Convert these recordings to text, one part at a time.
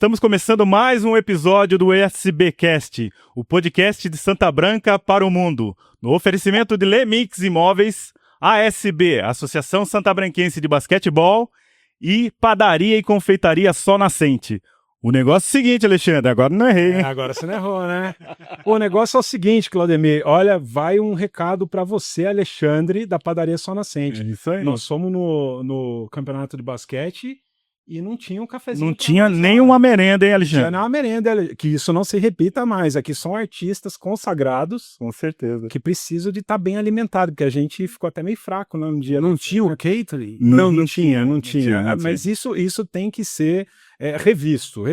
Estamos começando mais um episódio do SBcast, o podcast de Santa Branca para o mundo, no oferecimento de Lemix Imóveis, ASB, Associação Santabranquense de Basquetebol, e Padaria e Confeitaria Sol Nascente. O negócio é o seguinte, Alexandre, agora não errei, hein? Agora você não errou, né? O negócio é o seguinte, Claudemir, olha, vai um recado para você, Alexandre, da Padaria Sol Nascente. É isso aí. Nós fomos no campeonato de basquete e não tinha um cafezinho. Não tinha nenhuma merenda, hein, Alexandre? Tinha nenhuma merenda, que isso não se repita mais. Aqui são artistas consagrados. Com certeza. Que precisam de estar bem alimentados, porque a gente ficou até meio fraco no dia. Não tinha um catering? Não tinha. tinha. Mas isso tem que ser revisto.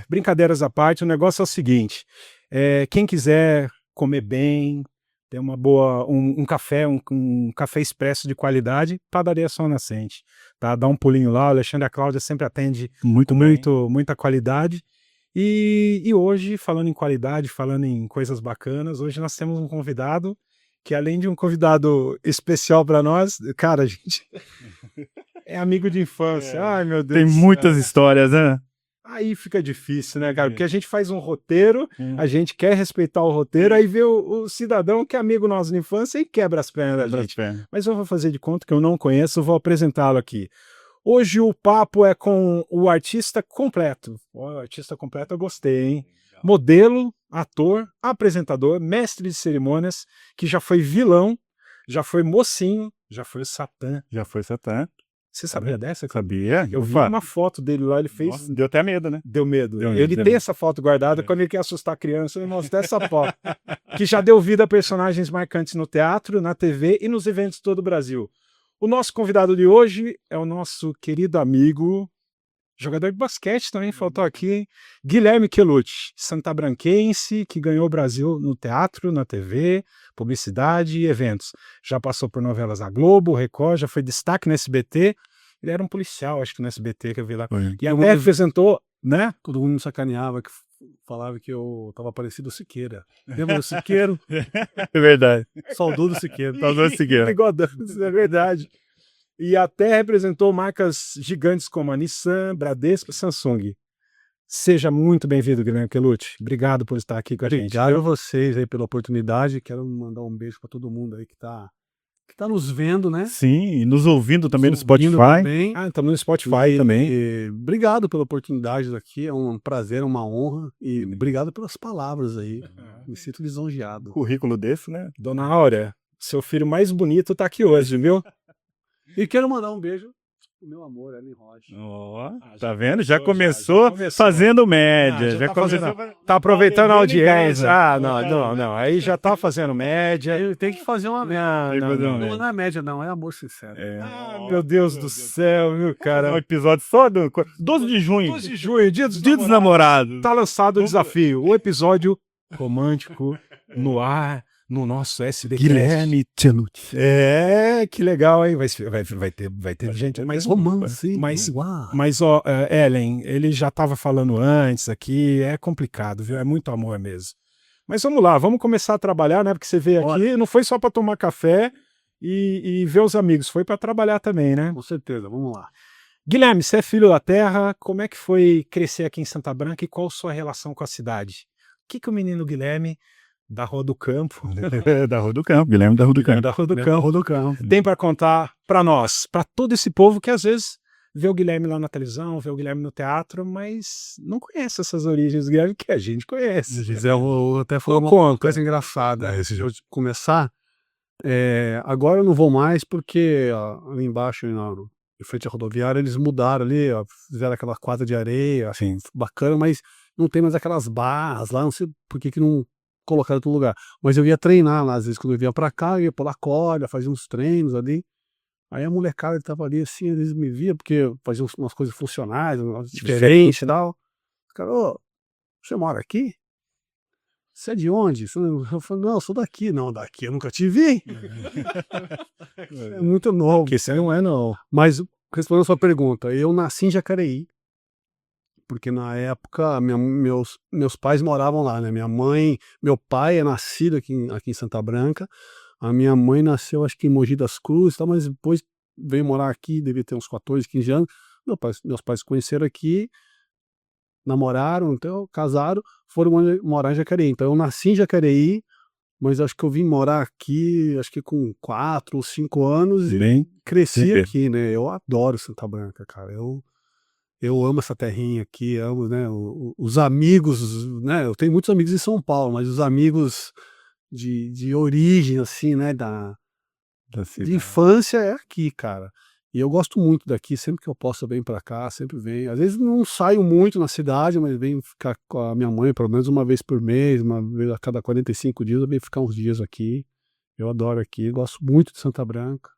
Brincadeiras à parte, o negócio é o seguinte, quem quiser comer bem, ter uma boa, um café, um café expresso de qualidade, Padaria Sol Nascente. Tá? Dá um pulinho lá, o Alexandre e a Cláudia sempre atende muita qualidade. E hoje, falando em qualidade, falando em coisas bacanas, hoje nós temos um convidado que, além de um convidado especial para nós, cara, a gente é amigo de infância. Ai, meu Deus. Tem muitas histórias, né? Aí fica difícil, né, cara? Porque a gente faz um roteiro, a gente quer respeitar o roteiro, aí vê o cidadão que é amigo nosso de infância e quebra as pernas da gente. Mas eu vou fazer de conta que eu não conheço, vou apresentá-lo aqui. Hoje o papo é com o artista completo. O artista completo eu gostei, hein? Legal. Modelo, ator, apresentador, mestre de cerimônias, que já foi vilão, já foi mocinho, já foi Satã. Você sabia dessa? Sabia. Eu vi uma foto dele lá, ele fez... Nossa, deu até medo, né? Deu medo. Ele tem essa foto guardada, quando ele quer assustar a criança, ele mostra essa foto. Que já deu vida a personagens marcantes no teatro, na TV e nos eventos de todo o Brasil. O nosso convidado de hoje é o nosso querido amigo, jogador de basquete também, faltou aqui, hein? Guilherme Quelucci, santabranquense, que ganhou o Brasil no teatro, na TV, publicidade e eventos. Já passou por novelas da Globo, Record, já foi destaque no SBT. Ele era um policial, acho que no SBT, que eu vi lá. E até apresentou, né? Todo mundo me sacaneava, que falava que eu tava parecido o Siqueira. Lembra do Siqueiro? É verdade. Saudoso Siqueiro. Bigodão, isso é verdade. E até representou marcas gigantes como a Nissan, Bradesco e Samsung. Seja muito bem-vindo, Guilherme Quelucci. Obrigado por estar aqui com a gente. Obrigado a vocês aí pela oportunidade. Quero mandar um beijo para todo mundo aí que tá nos vendo, né? Sim, e nos ouvindo também no Spotify. Também. Estamos no Spotify também. E obrigado pela oportunidade daqui, é um prazer, uma honra. E obrigado pelas palavras aí. Me sinto lisonjeado. Currículo desse, né? Dona Áurea, seu filho mais bonito tá aqui hoje, viu? E quero mandar um beijo pro meu amor, Ellen Rocha. Tá vendo? Já começou fazendo média. Já tá aproveitando a audiência. Não. Aí já tá fazendo média. Eu tenho que fazer uma média. Não é média, não. É amor sincero. Meu Deus do céu, viu, cara? Um episódio só do 12 de junho. 12 de junho, dia dos namorados. Tá lançado o desafio. O episódio romântico no ar. No nosso SBcast. Guilherme Quelucci. Que legal, hein? Vai ter gente. Mas romance. Mas ó, Ellen, ele já estava falando antes aqui, é complicado, viu? É muito amor mesmo. Mas vamos lá, vamos começar a trabalhar, né? Porque você veio aqui, não foi só para tomar café e ver os amigos, foi para trabalhar também, né? Com certeza, vamos lá. Guilherme, você é filho da terra, como é que foi crescer aqui em Santa Branca e qual a sua relação com a cidade? O que o menino Guilherme... Da Rua do Campo. Da Rua do Campo, Guilherme da Rua do Campo. Da Rua do Campo. Tem para contar para nós, para todo esse povo que às vezes vê o Guilherme lá na televisão, vê o Guilherme no teatro, mas não conhece essas origens do Guilherme que a gente conhece. Gisele, eu vou até falar uma coisa engraçada. Antes de eu começar, agora eu não vou mais porque ali embaixo, em frente à rodoviária, eles mudaram ali, fizeram aquela quadra de areia, assim, bacana, mas não tem mais aquelas barras lá, não sei por que não colocar em outro lugar. Mas eu ia treinar lá, às vezes quando eu vinha pra cá, eu ia pular corda, fazia uns treinos ali. Aí a molecada que tava ali assim, eles me via porque eu fazia umas coisas funcionais, diferentes e tal. Os caras, você mora aqui? Você é de onde? Eu falei, não, eu sou daqui. Não, daqui eu nunca te vi. É muito novo. Que você não é, não. Mas, respondendo a sua pergunta, eu nasci em Jacareí. Porque na época meus pais moravam lá, né? Meu pai é nascido aqui em Santa Branca, a minha mãe nasceu acho que em Mogi das Cruzes, tá? Mas depois veio morar aqui, devia ter uns 14, 15 anos. Meus pais se conheceram aqui, namoraram, então casaram, foram morar em Jacareí. Então eu nasci em Jacareí, mas acho que eu vim morar aqui, acho que com 4 ou 5 anos e Bem, cresci sim. aqui, né? Eu adoro Santa Branca, cara. Eu amo essa terrinha aqui, amo, né? Os amigos, né? Eu tenho muitos amigos em São Paulo, mas os amigos de origem, assim, né? De infância é aqui, cara. E eu gosto muito daqui, sempre que eu posso eu venho pra cá, sempre venho. Às vezes não saio muito na cidade, mas venho ficar com a minha mãe pelo menos uma vez por mês, uma vez a cada 45 dias eu venho ficar uns dias aqui. Eu adoro aqui, gosto muito de Santa Branca.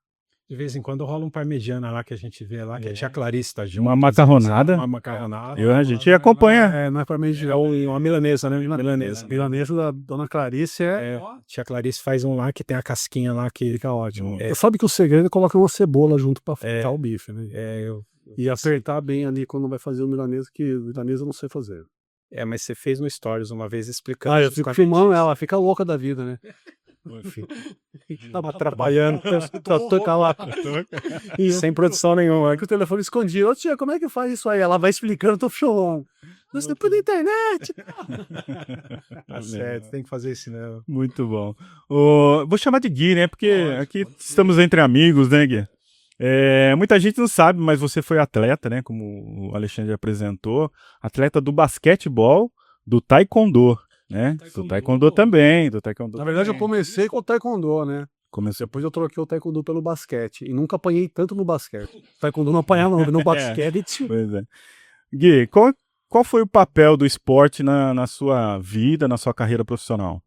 De vez em quando rola um parmegiana lá que a gente vê lá, que a tia Clarice tá junto. Uma macarronada. Uma macarronada. A gente acompanha. Não é parmegiana, Uma milanesa, né? Milanesa. milanesa da Dona Clarice Tia Clarice faz um lá que tem a casquinha lá que fica ótimo. É. Sabe que o segredo é colocar uma cebola junto pra fritar o bife, né? E sei. apertar bem ali quando vai fazer o milanesa, que o milanesa eu não sei fazer. Mas você fez no Stories uma vez explicando. Eu fico filmando ela, fica louca da vida, né? Enfim. Tava trabalhando, toca lá. Sem produção nenhuma. Com o telefone escondido. Ô tia, como é que faz isso aí? Ela vai explicando, eu tô filmando. Mas depois da internet. Tá certo, tem que fazer isso, né? Muito bom. Vou chamar de Gui, né? Porque aqui estamos entre amigos, né, Gui? Muita gente não sabe, mas você foi atleta, né? Como o Alexandre apresentou. Atleta do basquetebol, do taekwondo, né? Do taekwondo também. Na verdade, eu comecei com o taekwondo, né? Depois eu troquei o taekwondo pelo basquete. E nunca apanhei tanto no basquete. O taekwondo não apanhava, não. No basquete. Pois é. Gui, qual foi o papel do esporte na sua vida, na sua carreira profissional?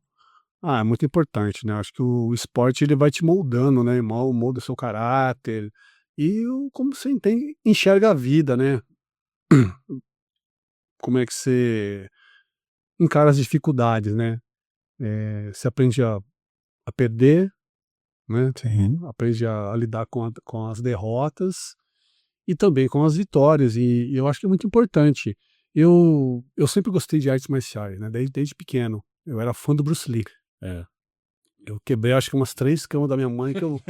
É muito importante, né? Acho que o esporte ele vai te moldando, né? Molda o seu caráter e como você enxerga a vida, né? Como é que você encara as dificuldades, né? Você aprende a perder, né? Sim. Aprende a lidar com as derrotas e também com as vitórias. E eu acho que é muito importante. Eu sempre gostei de artes marciais, né? Desde pequeno. Eu era fã do Bruce Lee. Eu quebrei acho que umas 3 camas da minha mãe que eu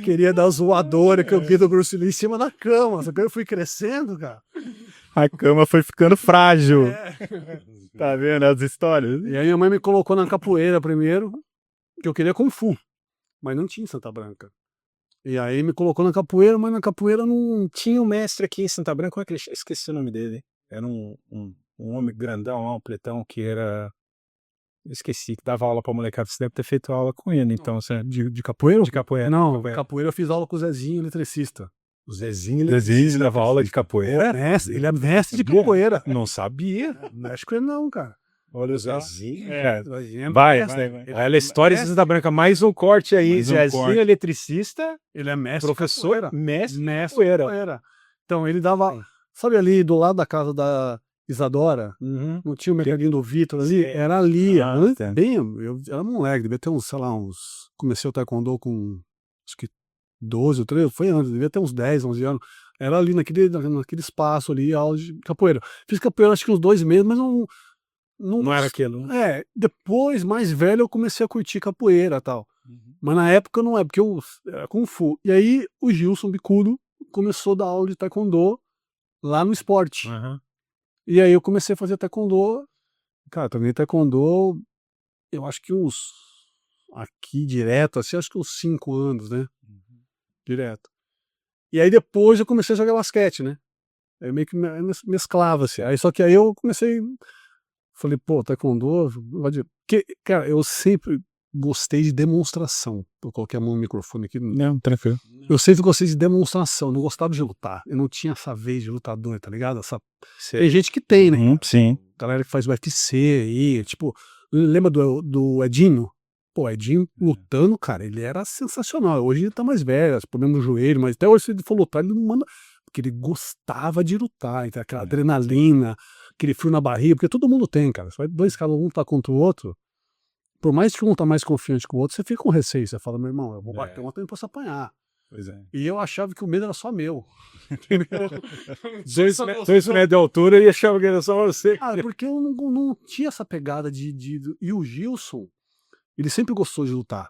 queria dar zoadora que eu vi do Bruce Lee em cima da cama. Só que eu fui crescendo, cara. A cama foi ficando frágil. Tá vendo as histórias? E aí minha mãe me colocou na capoeira primeiro, que eu queria Kung Fu, mas não tinha em Santa Branca. E aí me colocou na capoeira, mas na capoeira não tinha um mestre aqui em Santa Branca, como é que ele... Esqueci o nome dele. Era um homem grandão, um pretão, que era... Eu esqueci, que dava aula pra molecada. Você deve ter feito aula com ele, então. Você... De capoeira? De capoeira. Não, capoeira eu fiz aula com o Zezinho, eletricista. O Zezinho dava aula de capoeira? Ele é mestre de capoeira. Não sabia. Não acho que ele não, cara. Olha o Zezinho. Vai. Olha a história de Santa Branca. Mais um corte aí. Zezinho, eletricista. Ele é mestre professor, de mestre de capoeira. Então, ele dava... Sabe ali do lado da casa da Isadora? Não tinha o mercadinho do Vitor ali? Era ali. Eu era moleque, devia ter comecei o taekwondo com acho que 12 ou 13, foi antes, devia ter uns 10, 11 anos. Era ali naquele espaço ali, aula de capoeira. Fiz capoeira acho que uns 2 meses, mas não era aquilo. Depois, mais velho, eu comecei a curtir capoeira e tal. Mas na época não é, porque eu era Kung Fu. E aí o Gilson Bicudo começou a dar aula de taekwondo lá no esporte. E aí eu comecei a fazer taekwondo. Cara, treinei taekwondo, eu acho que aqui direto, assim, acho que uns 5 anos, né? Direto. E aí depois eu comecei a jogar basquete, né? Aí meio que mesclava, assim. Aí, só que aí eu falei, pô, taekwondo, porque, cara, eu sempre gostei de demonstração. Eu coloquei a mão no microfone aqui. Não, tranquilo. Eu sempre gostei de demonstração, não gostava de lutar. Eu não tinha essa vez de lutador, tá ligado? Tem gente que tem, né? Sim. Galera que faz UFC aí, tipo, lembra do Edinho? Pô, Edinho lutando, cara, ele era sensacional. Hoje ele tá mais velho, problema no joelho, mas até hoje se ele for lutar, ele não manda. Porque ele gostava de lutar, então, aquela adrenalina, aquele frio na barriga, porque todo mundo tem, cara. Você vai 2 caras, um lutar contra o outro. Por mais que um tá mais confiante que o outro, você fica com receio. Você fala, meu irmão, eu vou bater uma, eu posso apanhar. Pois é. E eu achava que o medo era só meu. 2 metros de altura e achava que era só você. Porque eu não tinha essa pegada E o Gilson, ele sempre gostou de lutar.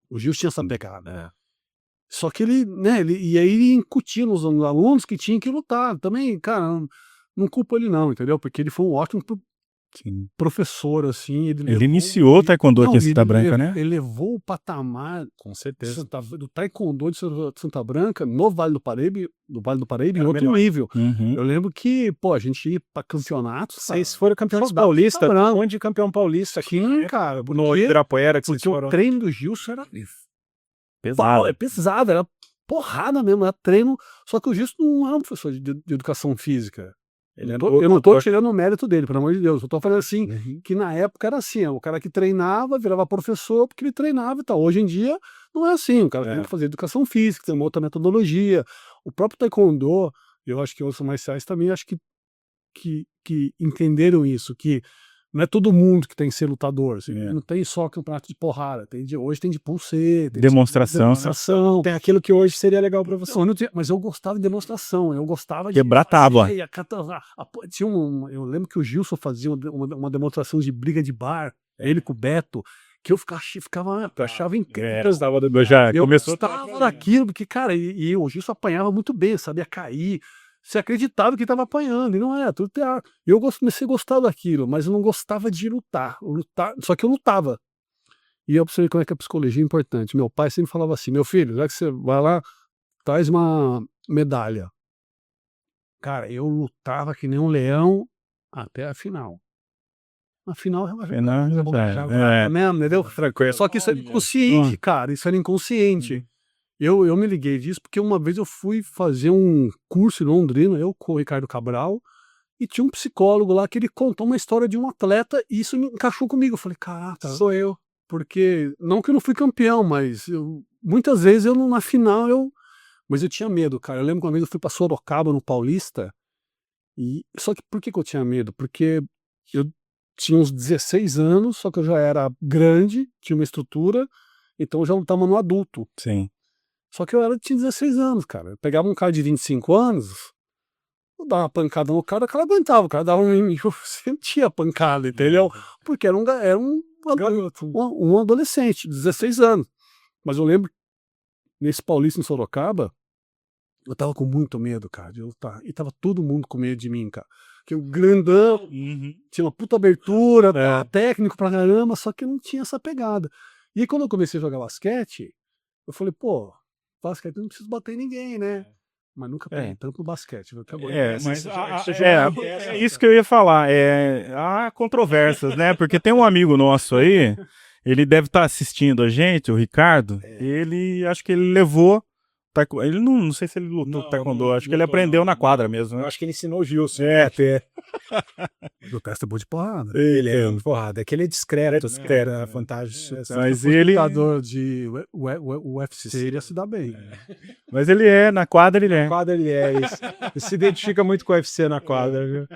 O Gilson tinha essa pegada. Só que ele, né, e aí ele incutia nos alunos que tinham que lutar. Também, cara, não culpo ele não, entendeu? Porque ele foi um ótimo Sim. professor, assim. Ele iniciou o taekwondo aqui em Santa Branca, né? Ele levou o patamar Com certeza. do taekwondo de Santa Branca no Vale do Paraíba, em Era outro melhor. nível. Uhum. Eu lembro que, pô, a gente ia pra campeonatos, Vocês foram campeões Só dá paulistas, pra branco. onde campeão paulista aqui, sim, né? cara, No porque, Ibirapuera que vocês porque o foram. treino do Gilson era Pesado. pesado, era porrada mesmo, era treino. Só que o Gilson não era um professor de educação física. Ele é Eu não tô doutor. tirando o mérito dele, pelo amor de Deus. Eu tô falando assim, Uhum. que na época era assim, o cara que treinava virava professor porque ele treinava e tal. Hoje em dia não é assim, o cara tem que fazer educação física, tem uma outra metodologia. O próprio taekwondo, eu acho que outros marciais também, acho que entenderam isso, que não é todo mundo que tem que ser lutador, assim, não tem só campeonato de porrada, hoje tem de pulseira, tem Demonstração, de né? demonstração. Tem aquilo que hoje seria legal pra você. Não, eu não tinha- mas eu gostava de demonstração, eu gostava de Quebrar tábua. fazer, tinha eu lembro que o Gilson fazia uma demonstração de briga de bar, ele com o Beto, que eu eu achava incrível. Eu já Eu começou. gostava daquilo, porque, cara, e o Gilson apanhava muito bem, sabia cair. Você acreditava que estava apanhando, e não é, tudo teatro. Eu comecei a gostar daquilo, mas eu não gostava de lutar. Só que eu lutava. E eu observei como é que a psicologia é importante. Meu pai sempre falava assim: meu filho, já que você vai lá, traz uma medalha. Cara, eu lutava que nem um leão até a final. Na final, mesmo, entendeu? Só que isso era inconsciente, cara. Isso era inconsciente. Eu me liguei disso porque uma vez eu fui fazer um curso em Londrina, eu com o Ricardo Cabral, e tinha um psicólogo lá que ele contou uma história de um atleta e isso me encaixou comigo. Eu falei, caraca, Sou eu. porque não que eu não fui campeão, mas muitas vezes na final mas eu tinha medo, cara. Eu lembro que uma vez eu fui para Sorocaba, no Paulista, só que por que eu tinha medo? Porque eu tinha uns 16 anos, só que eu já era grande, tinha uma estrutura, então eu já lutava no adulto. Sim. Só que tinha 16 anos, cara. Eu pegava um cara de 25 anos, eu dava uma pancada no cara, o cara aguentava, o cara dava eu sentia a pancada, entendeu? Porque era um Garoto. um adolescente, 16 anos. Mas eu lembro, nesse Paulista em Sorocaba, eu tava com muito medo, cara, de lutar. E tava todo mundo com medo de mim, cara. Porque o grandão, tinha uma puta abertura, técnico pra caramba, só que eu não tinha essa pegada. E aí, quando eu comecei a jogar basquete, eu falei, pô, basquete eu não preciso bater em ninguém, né? Mas nunca peguei tanto no basquete. Viu? Acabou. É isso que eu ia falar. Há controvérsias, né? Porque tem um amigo nosso aí, ele deve estar assistindo a gente, o Ricardo. Ele, acho que ele levou. Ele não sei se ele lutou taekwondo, acho que ele aprendeu na quadra mesmo, Eu né? acho que ele ensinou o Gilson. até. O teste é bom de porrada. Ele é um porrada. Aquele é discreto, era fantástico. Mas ele, lutador de UFC iria se dar bem. mas ele na quadra ele Na é. quadra ele é isso. Ele se identifica muito com o UFC na quadra, viu?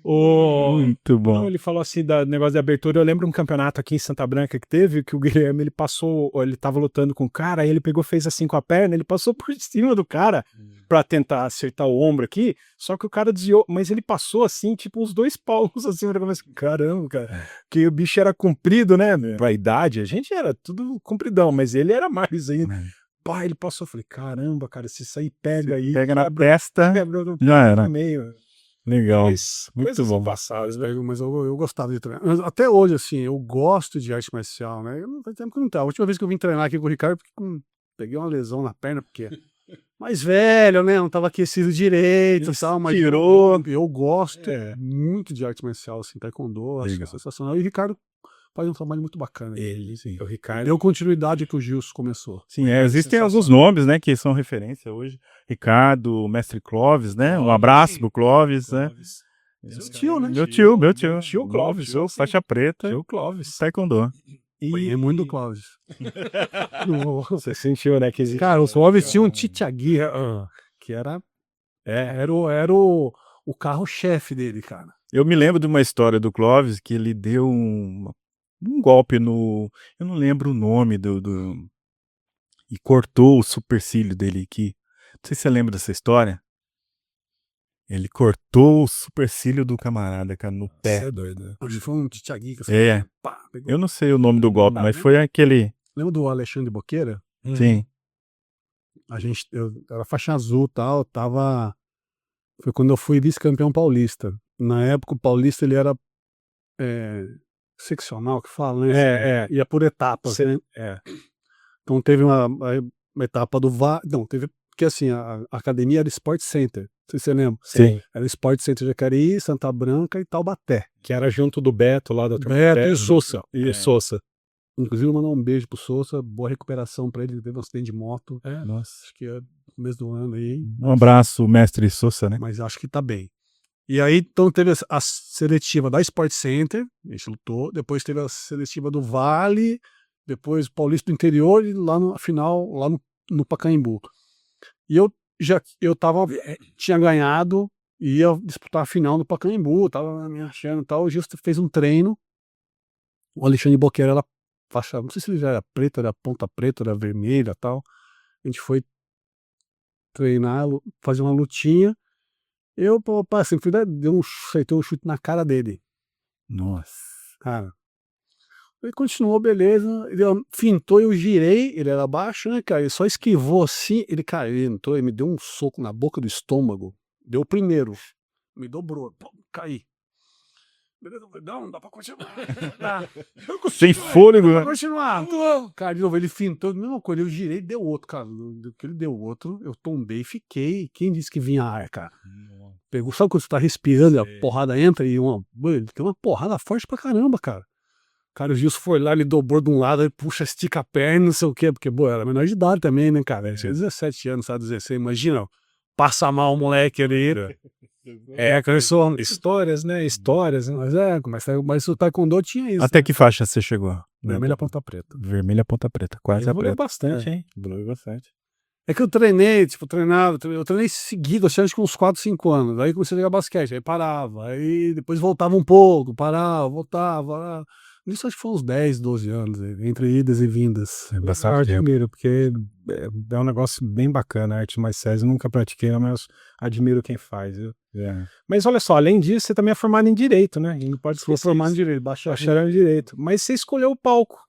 Muito bom. Não, ele falou assim do negócio de abertura. Eu lembro um campeonato aqui em Santa Branca que teve, que o Guilherme, ele tava lutando com o cara, aí ele pegou, fez assim com a perna, ele passou por cima do cara pra tentar acertar o ombro aqui, só que o cara desviou, mas ele passou assim, tipo uns 2 palmos assim, caramba, cara, que o bicho era comprido, né, pra idade, a gente era tudo compridão, mas ele era mais ainda. Pá, ele passou, eu falei, caramba, cara, se isso aí pega aí, Pega na testa, já era. meio. Legal. Muito Muito bom. passadas, velho. Mas eu gostava de treinar. Mas até hoje, assim, eu gosto de arte marcial, né? Faz tempo que não tá. A última vez que eu vim treinar aqui com o Ricardo, peguei uma lesão na perna, porque mais velho, né? Não tava aquecido direito e tal, mas tirou. eu gosto muito de arte marcial, assim, taekwondo, acho sensacional. E o Ricardo faz um trabalho muito bacana. Ele, sim. O Ricardo. Deu continuidade que o Gilson começou. Sim, existem alguns nomes, né, que são referência hoje. Ricardo, Mestre Clóvis, né? Um abraço pro Clóvis, né? Meu tio, né? Meu tio. Tio Clóvis, Faixa preta. Tio Clóvis. Taekwondo. E muito do Clóvis. Você sentiu, né, que existe. Cara, o Clóvis tinha um Titiagui, que era o carro-chefe dele, cara. Eu me lembro de uma história do Clóvis que ele deu um golpe no... Eu não lembro o nome e cortou o supercílio dele aqui. Não sei se você lembra dessa história. Ele cortou o supercílio do camarada, cara, no pé. Você é doido, né? Hoje foi um Titiagui. Eu não sei o nome do golpe, mas foi aquele... Lembra do Alexandre Boqueira? Sim. Eu era faixa azul e tal, foi quando eu fui vice-campeão paulista. Na época o paulista ele era seccional, que fala, né? Ia por etapas, né? Então teve uma etapa do não, teve, porque assim, a academia era Sport Center, não sei se você lembra. Sim. Era Sport Center Jacareí, Santa Branca e Taubaté. Que era junto do Beto lá da Beto e Sousa. E Sousa. Inclusive, mandar um beijo pro Sousa, boa recuperação pra ele, ele teve um acidente de moto. Nossa. Acho que é no começo do ano aí. Um abraço, mestre Sousa, né? Mas acho que tá bem. E aí, então, teve a seletiva da Sport Center, a gente lutou, depois teve a seletiva do Vale, depois o Paulista do Interior e lá no final, lá no Pacaembu. E eu tinha ganhado, ia disputar a final no Pacaembu, tava me achando e tal. O Gilson fez um treino, o Alexandre Boqueira era faixa, não sei se ele já era preta, era ponta preta, era vermelha e tal. A gente foi treinar, fazer uma lutinha. Eu, assim, acertei um chute na cara dele. Nossa. Cara. Ele continuou, beleza. Ele fintou, eu girei, ele era baixo, né, cara? Ele só esquivou assim, ele caiu, ele entrou, ele me deu um soco na boca do estômago. Deu o primeiro. Me dobrou. Pô, caí. Beleza, não dá pra continuar. Sem fôlego, né? Dá pra continuar. Cara, de novo, ele fintou, mesma coisa, eu girei, deu outro, cara. Do que ele deu outro, eu tombei e fiquei. Quem disse que vinha ar, cara? Pegou, sabe quando você tá respirando, a porrada entra e ele tem uma porrada forte pra caramba, cara. Cara, o Gilson foi lá, ele dobrou de um lado, ele puxa, estica a perna, não sei o quê, porque, era menor de idade também, né, cara? Ele tinha 17 anos, sabe, 16, imagina, passa mal o moleque ali. Começou Histórias, né? Histórias, né? Mas o Taekwondo tinha isso. Até que faixa você chegou? Vermelha ponta preta. Vermelha ponta preta, quase a preta. Bastante, hein? Evoluiu bastante. É que eu treinei, eu treinei seguido, acho que uns 4, 5 anos. Aí comecei a jogar basquete, aí parava, aí depois voltava um pouco, parava, voltava. Isso acho que foi uns 10, 12 anos, entre idas e vindas. É bastante tempo. Admiro, porque é um negócio bem bacana, artes marciais. Eu nunca pratiquei, mas admiro quem faz. Viu? Mas olha só, além disso, você também é formado em Direito, né? E não pode ser formado em Direito, bacharel em Direito. Mas você escolheu o palco.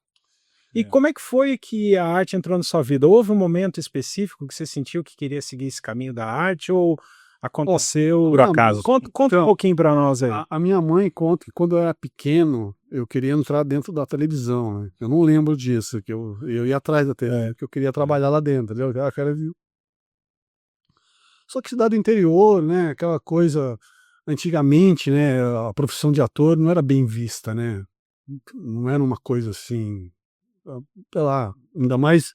E como é que foi que a arte entrou na sua vida? Houve um momento específico que você sentiu que queria seguir esse caminho da arte ou aconteceu por acaso? Conta um pouquinho para nós aí. A minha mãe conta que quando eu era pequeno, eu queria entrar dentro da televisão, né? Eu não lembro disso, que eu ia atrás da TV, que eu queria trabalhar lá dentro, entendeu? Só que cidade do interior, né? Aquela coisa, antigamente, né? A profissão de ator não era bem vista, né? Não era uma coisa assim, sei lá, ainda mais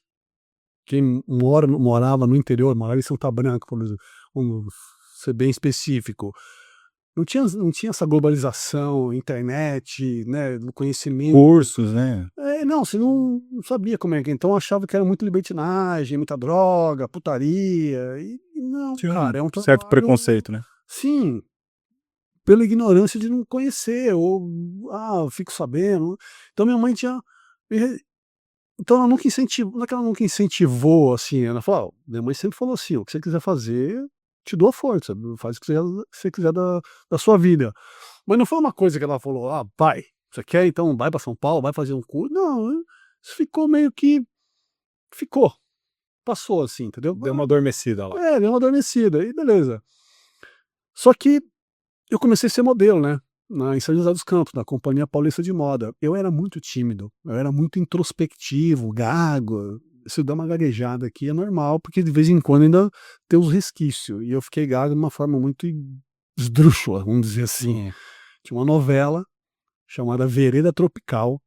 quem morava no interior, morava em Santa Branca, por exemplo, vamos ser bem específico. Não tinha essa globalização, internet, né, do conhecimento. Cursos, né? Não, você não sabia como é que. Então achava que era muito libertinagem, muita droga, putaria. E não, tinha cara, é um certo preconceito, né? Sim, pela ignorância de não conhecer, ou eu fico sabendo. Então minha mãe tinha. Então ela nunca incentivou, não é que ela nunca incentivou, assim, ela falou, minha mãe sempre falou assim, o que você quiser fazer, te dou a força, faz o que você quiser da sua vida. Mas não foi uma coisa que ela falou, vai, você quer então, vai para São Paulo, vai fazer um curso. Não, isso ficou meio que, passou assim, entendeu? Deu uma adormecida lá. Deu uma adormecida, e beleza. Só que eu comecei a ser modelo, né? Em São José dos Campos, na Companhia Paulista de Moda. Eu era muito tímido, eu era muito introspectivo, gago. Se eu dar uma gaguejada aqui é normal, porque de vez em quando ainda tem os resquícios. E eu fiquei gago de uma forma muito esdrúxula, vamos dizer assim. Tinha uma novela chamada Vereda Tropical,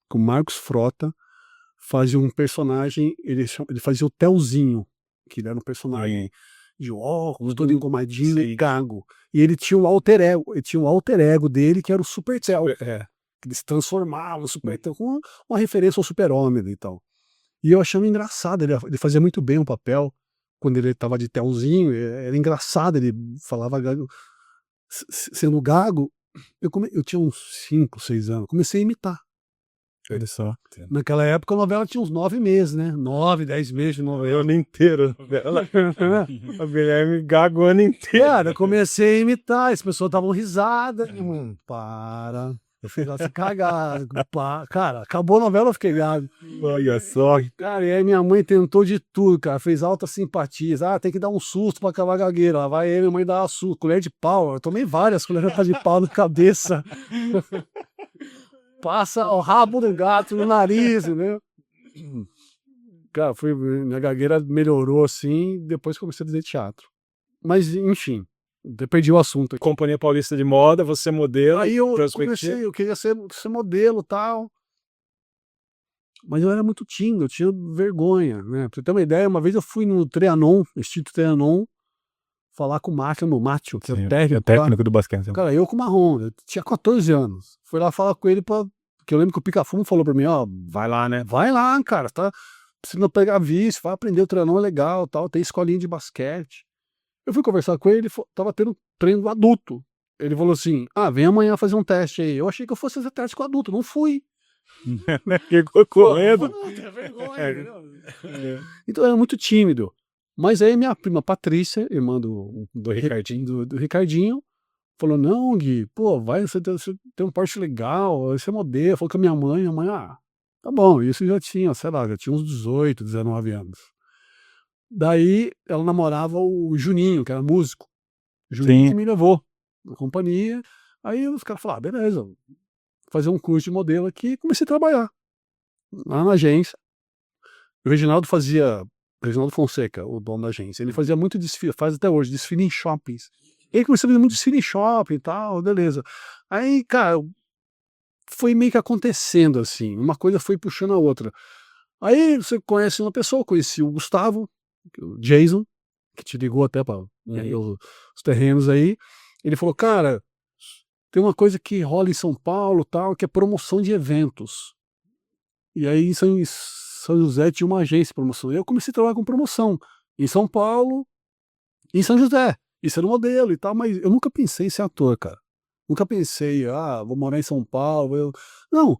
com Marcos Frota, fazia um personagem, ele fazia o Telzinho, que ele era um personagem de óculos, todo engomadinho e gago. E ele tinha um alter ego, dele, que era o Super Tel, que ele se transformava, com uma referência ao Super-Homem e tal. E eu achava engraçado, ele fazia muito bem o papel, quando ele estava de Telzinho, era engraçado, ele falava gago. Sendo gago, eu tinha uns 5, 6 anos, comecei a imitar. Olha só. Naquela época a novela tinha uns 9 meses, né? 9, 10 meses de novela. O ano inteiro. A Guilherme gago o ano inteiro. Cara, eu comecei a imitar, as pessoas davam risada. Para. Eu fiz assim, cagado, pá. Cara, acabou a novela, eu fiquei gado. Olha só. Cara, e aí minha mãe tentou de tudo, cara, fez altas simpatias. Ah, tem que dar um susto pra acabar a gagueira. Lá vai minha mãe dar um susto, colher de pau. Eu tomei várias colheres de pau na cabeça. Passa o rabo do gato no nariz, entendeu? Cara, minha gagueira melhorou assim, depois comecei a fazer teatro. Mas, enfim, eu perdi o assunto aqui. Companhia Paulista de Moda, você é modelo. Aí eu prospectiva. eu queria ser modelo e tal. Mas eu era muito tímido, eu tinha vergonha, né? Pra você ter uma ideia, uma vez eu fui no Trianon, Instituto Trianon, falar com o Márcio, que é o técnico do basquete. Cara, eu com marrom, eu tinha 14 anos. Fui lá falar com ele, porque eu lembro que o Pica-Fumo falou pra mim, ó, Vai lá, né? vai lá, cara, tá precisando pegar visto, vai aprender o Trianon, é legal, tal, tem escolinha de basquete. Eu fui conversar com ele, tava tendo treino adulto. Ele falou assim, vem amanhã fazer um teste aí. Eu achei que eu fosse fazer teste com adulto, não fui. Ficou correndo. Puta, vergonha, Então eu era muito tímido. Mas aí minha prima Patrícia, irmã do Ricardinho. do Ricardinho, falou, não, Gui, pô, você tem um porte legal, você é modelo. Falou com a minha mãe, tá bom, isso já tinha, sei lá, já tinha uns 18, 19 anos. Daí ela namorava o Juninho, que era músico. Juninho que me levou na companhia. Aí os caras falaram, beleza, vou fazer um curso de modelo aqui, e comecei a trabalhar lá na agência. O Reginaldo Fonseca, o dono da agência, ele fazia muito desfile, faz até hoje, desfile em shoppings. Ele começou a fazer muito desfile em shopping e tal, beleza. Aí, cara, foi meio que acontecendo assim, uma coisa foi puxando a outra. Aí você conhece uma pessoa, conheci o Gustavo, o Jason, que te ligou até para os terrenos aí. Ele falou, cara, tem uma coisa que rola em São Paulo, tal, que é promoção de eventos. E aí em São José tinha uma agência de promoção. E eu comecei a trabalhar com promoção em São Paulo e em São José. Isso era um modelo e tal, mas eu nunca pensei em ser ator, cara. Nunca pensei, vou morar em São Paulo. Não,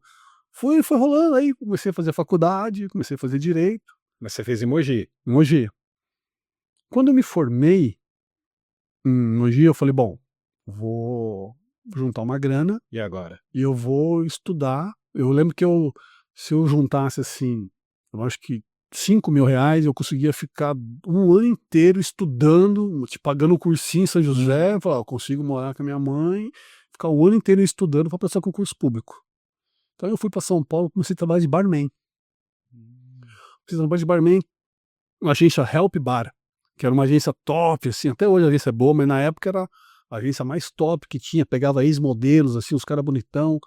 foi rolando. Aí comecei a fazer faculdade, comecei a fazer direito. Mas você fez em Mogi. Em Mogi. Quando eu me formei em Mogi, eu falei, bom, vou juntar uma grana. E agora? E eu vou estudar. Eu lembro que se eu juntasse assim, eu acho que R$5.000, eu conseguia ficar um ano inteiro estudando, pagando o cursinho em São José. Falar, eu consigo morar com a minha mãe, ficar o ano inteiro estudando para prestar concurso público. Então eu fui para São Paulo, comecei a trabalhar de barman. Fiz trabalho de barman, uma agência Help Bar, que era uma agência top, assim, até hoje a agência é boa, mas na época era a agência mais top que tinha, pegava ex-modelos, assim, os caras bonitão,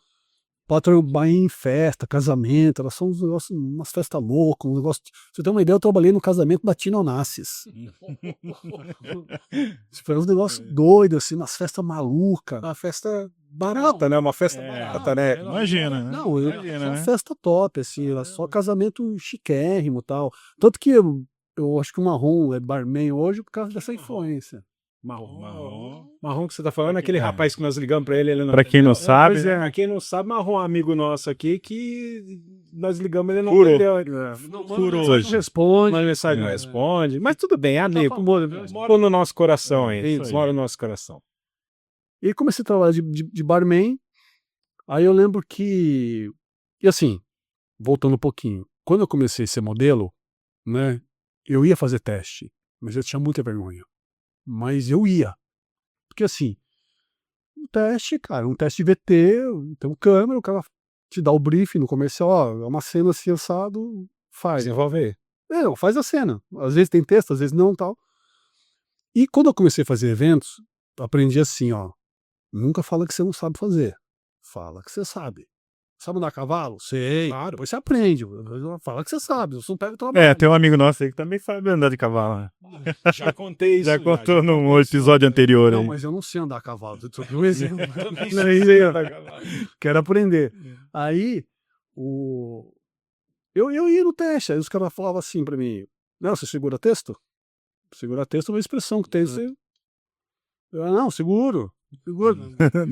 para trabalhar em festa, casamento, elas são umas festas loucas, um negócio. Você tem uma ideia, eu trabalhei no casamento da Tina Onassis. Foi uns negócios doidos, assim, umas festas malucas. Uma festa barata, né? Uma festa barata, né? Imagina, né? Não, Imagina, só né? festa top, assim, era só casamento chiquérrimo e tal. Tanto que eu acho que o Marrom é barman hoje por causa dessa influência. Marrom que você tá falando é aquele rapaz que nós ligamos pra ele não... Pra quem não sabe, Pois é, pra quem não sabe, Marrom é um amigo nosso aqui que nós ligamos, ele não Furou. atendeu. Furou Não hoje. responde. Mas mensagem não responde. Mas tudo bem, é amigo. Mora no nosso coração aí. isso aí. Mora no nosso coração. E comecei a trabalhar de barman. Aí eu lembro que... E assim, voltando um pouquinho. Quando eu comecei a ser modelo, né, eu ia fazer teste, mas eu tinha muita vergonha. Mas eu ia. Porque assim, um teste, cara, um teste de VT, tem um câmera, o cara te dá o briefing no comercial, ó, é uma cena assim, assado, faz. Desenvolve aí. Não, faz a cena. Às vezes tem texto, às vezes não, tal. E quando eu comecei a fazer eventos, eu aprendi assim, ó, nunca fala que você não sabe fazer. Fala que você sabe. Sabe andar a cavalo? Sei. Claro. Depois você aprende. Fala que você sabe. Você não pega o trabalho. Tem um amigo nosso aí que também sabe andar de cavalo, né? Já contei isso. Já contou num episódio anterior Não, aí. mas eu não sei andar a cavalo. Eu dei um exemplo. Também Aí, quero aprender. Aí, eu ia no teste. Aí os caras falavam assim pra mim: não, você segura texto? Segura texto é uma expressão que tem. Você... não, seguro.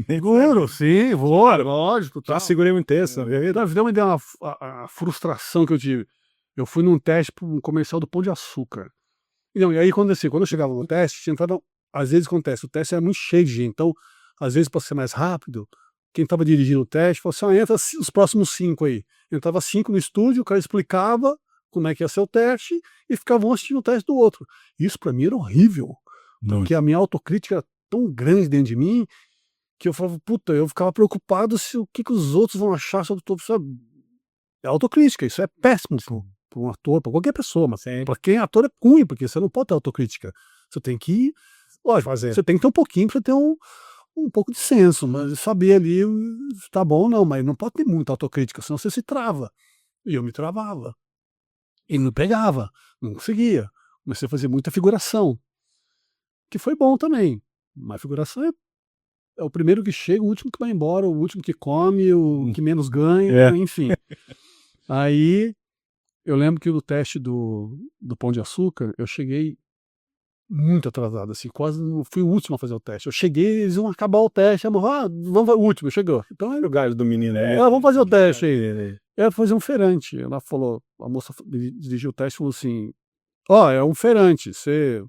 Seguro, sim, vou, lógico. Já segurei um texto. Deu uma ideia, a frustração que eu tive. Eu fui num teste para um comercial do Pão de Açúcar. E aí, quando eu chegava no teste, às vezes acontece, o teste era muito cheio de gente. Então, às vezes, para ser mais rápido, quem estava dirigindo o teste falou assim, entra os próximos 5 aí. Entrava 5 no estúdio, o cara explicava como é que ia ser o teste e ficavam um assistindo o teste do outro. Isso para mim era horrível, porque a minha autocrítica era tão grande dentro de mim que eu falava, puta, eu ficava preocupado se o que os outros vão achar sobre o sabe? É autocrítica, isso é péssimo para um ator, para qualquer pessoa, mas para quem é ator é ruim, porque você não pode ter autocrítica. Você tem que, lógico, você tem que ter um pouquinho para ter um pouco de senso, mas saber ali, tá bom ou não, mas não pode ter muita autocrítica, senão você se trava. E eu me travava. E não pegava, não conseguia. Comecei a fazer muita figuração, que foi bom também. Mas figuração é o primeiro que chega, o último que vai embora, o último que come, o que menos ganha, enfim. Aí, eu lembro que no teste do Pão de Açúcar, eu cheguei muito atrasado, assim, quase não fui o último a fazer o teste. Eu cheguei, eles iam acabar o teste, vamos, o último, chegou. Então, O galho do menino vamos fazer o teste aí. Ela fazer um feirante. Ela falou, a moça dirigiu o teste e falou assim, é um feirante, você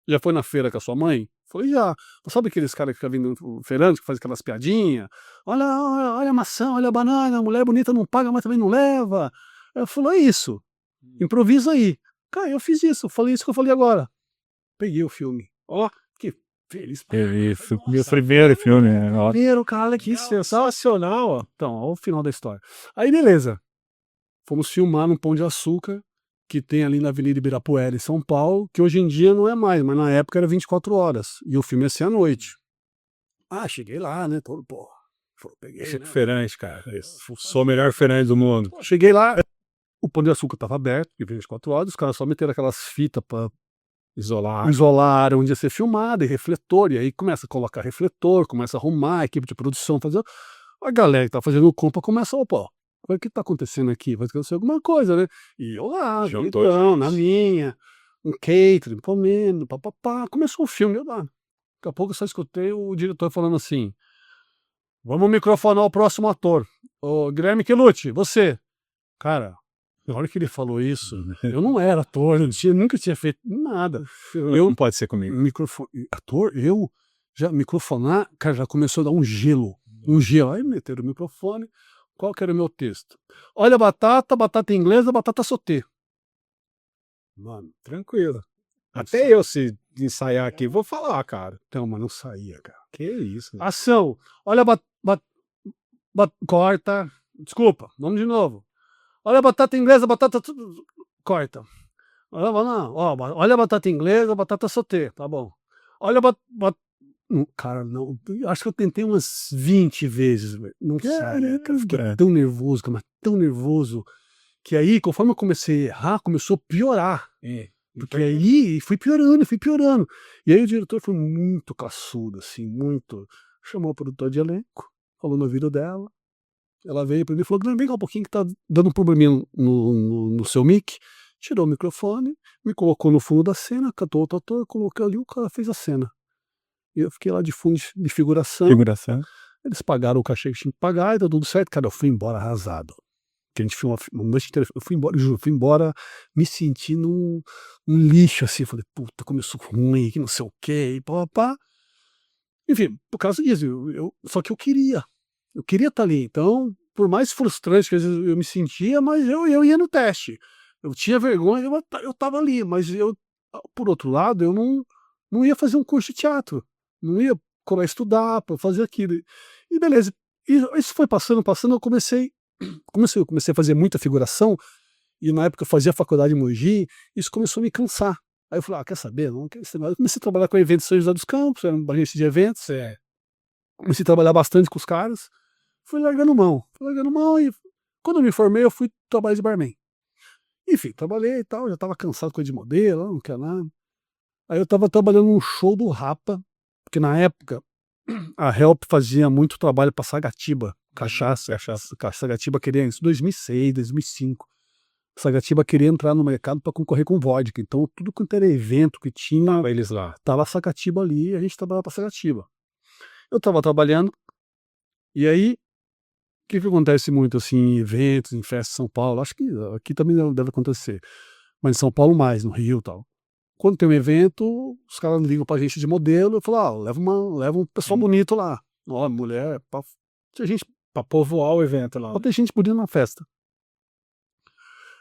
já foi na feira com a sua mãe? Falei, já. Sabe aqueles caras que ficam vindo no feirante, que fazem aquelas piadinhas? Olha a maçã, olha a banana, a mulher bonita não paga, mas também não leva. Ela falou, é isso. Improvisa aí. Cara, eu fiz isso, falei isso que eu falei agora. Peguei o filme. Que feliz. Isso, meu primeiro filme. Primeiro, cara, que sensacional. Ó. Então, olha o final da história. Aí, beleza. Fomos filmar num Pão de Açúcar, que tem ali na Avenida Ibirapuera, em São Paulo, que hoje em dia não é mais, mas na época era 24 horas. E o filme ia ser à noite. Cheguei lá, né? Todo, peguei. Esse feirante, cara. Sou o melhor feirante do mundo. Cheguei lá, o Pão de Açúcar estava aberto, 24 horas, os caras só meteram aquelas fitas para isolar a área onde ia ser filmada, e refletor, e aí começa a colocar refletor, começa a arrumar, a equipe de produção, fazer. A galera que tá fazendo compra começa, o que tá acontecendo aqui? Vai acontecer alguma coisa, né? E eu lá, então, na linha, um catering, comendo, papapá. Começou o filme, eu lá. Daqui a pouco eu só escutei o diretor falando assim, vamos microfonar o próximo ator. Ô, Guilherme Quelucci, você. Cara, na hora que ele falou isso, eu não era ator, nunca tinha feito nada. Não pode ser comigo. Ator, eu já microfonar, cara, já começou a dar um gelo. Aí meteram o microfone. Qual que era o meu texto? Olha a batata inglesa, batata sauté. Mano, tranquilo. Até eu, se ensaiar aqui, vou falar, cara. Então, mas não saía, cara. Que isso. Né? Ação. Olha corta. Desculpa, vamos de novo. Olha a batata inglesa, corta. Olha a batata inglesa, batata sauté. Tá bom. Olha a cara, não. Acho que eu tentei umas 20 vezes. Não sai. Eu fiquei tão nervoso, mas tão nervoso. Que aí, conforme eu comecei a errar, começou a piorar. Porque aí fui piorando. E aí o diretor foi muito classudo, assim, muito. Chamou o produtor de elenco, falou no ouvido dela. Ela veio para mim e falou: vem cá um pouquinho que tá dando um probleminha no seu mic. Tirou o microfone, me colocou no fundo da cena, catou outro ator, colocou ali, o cara fez a cena. E eu fiquei lá de fundo de figuração. Eles pagaram o cachê que tinha que pagar e deu tudo certo. Cara, eu fui embora arrasado. Que a gente filmou uma noite inteira. Eu fui embora, juro, fui embora me sentindo um lixo, assim. Falei, puta, como eu sou ruim, que não sei o quê, e pá. Enfim, por causa disso, só que eu queria estar ali. Então, por mais frustrante que às vezes eu me sentia, mas eu ia no teste. Eu tinha vergonha, eu tava ali, mas por outro lado, eu não ia fazer um curso de teatro. Não ia estudar para fazer aquilo. E beleza. E isso foi passando, eu comecei a fazer muita figuração, e na época eu fazia faculdade em Mogi, isso começou a me cansar. Aí eu falei, quer saber? Não quero saber. Eu comecei a trabalhar com eventos em São José dos Campos, era uma agência de eventos, comecei a trabalhar bastante com os caras, fui largando mão, e quando eu me formei, eu fui trabalhar de barman. Enfim, trabalhei e tal, já estava cansado com de modelo, não quero nada. Aí eu estava trabalhando num show do Rapa, porque na época a Help fazia muito trabalho para Sagatiba, cachaça. Sagatiba queria isso, 2006, 2005. Sagatiba queria entrar no mercado para concorrer com vodka. Então, tudo quanto era evento que tinha, eles lá. Tava Sagatiba ali e a gente trabalhava para Sagatiba. Eu estava trabalhando, e aí, o que acontece muito assim, em eventos, em festas em São Paulo? Acho que aqui também deve acontecer, mas em São Paulo mais, no Rio e tal. Quando tem um evento, os caras ligam pra agência de modelo e falam, leva um pessoal bonito lá. Mulher, Tinha gente Pra povoar o evento lá. pra ter gente bonita na festa.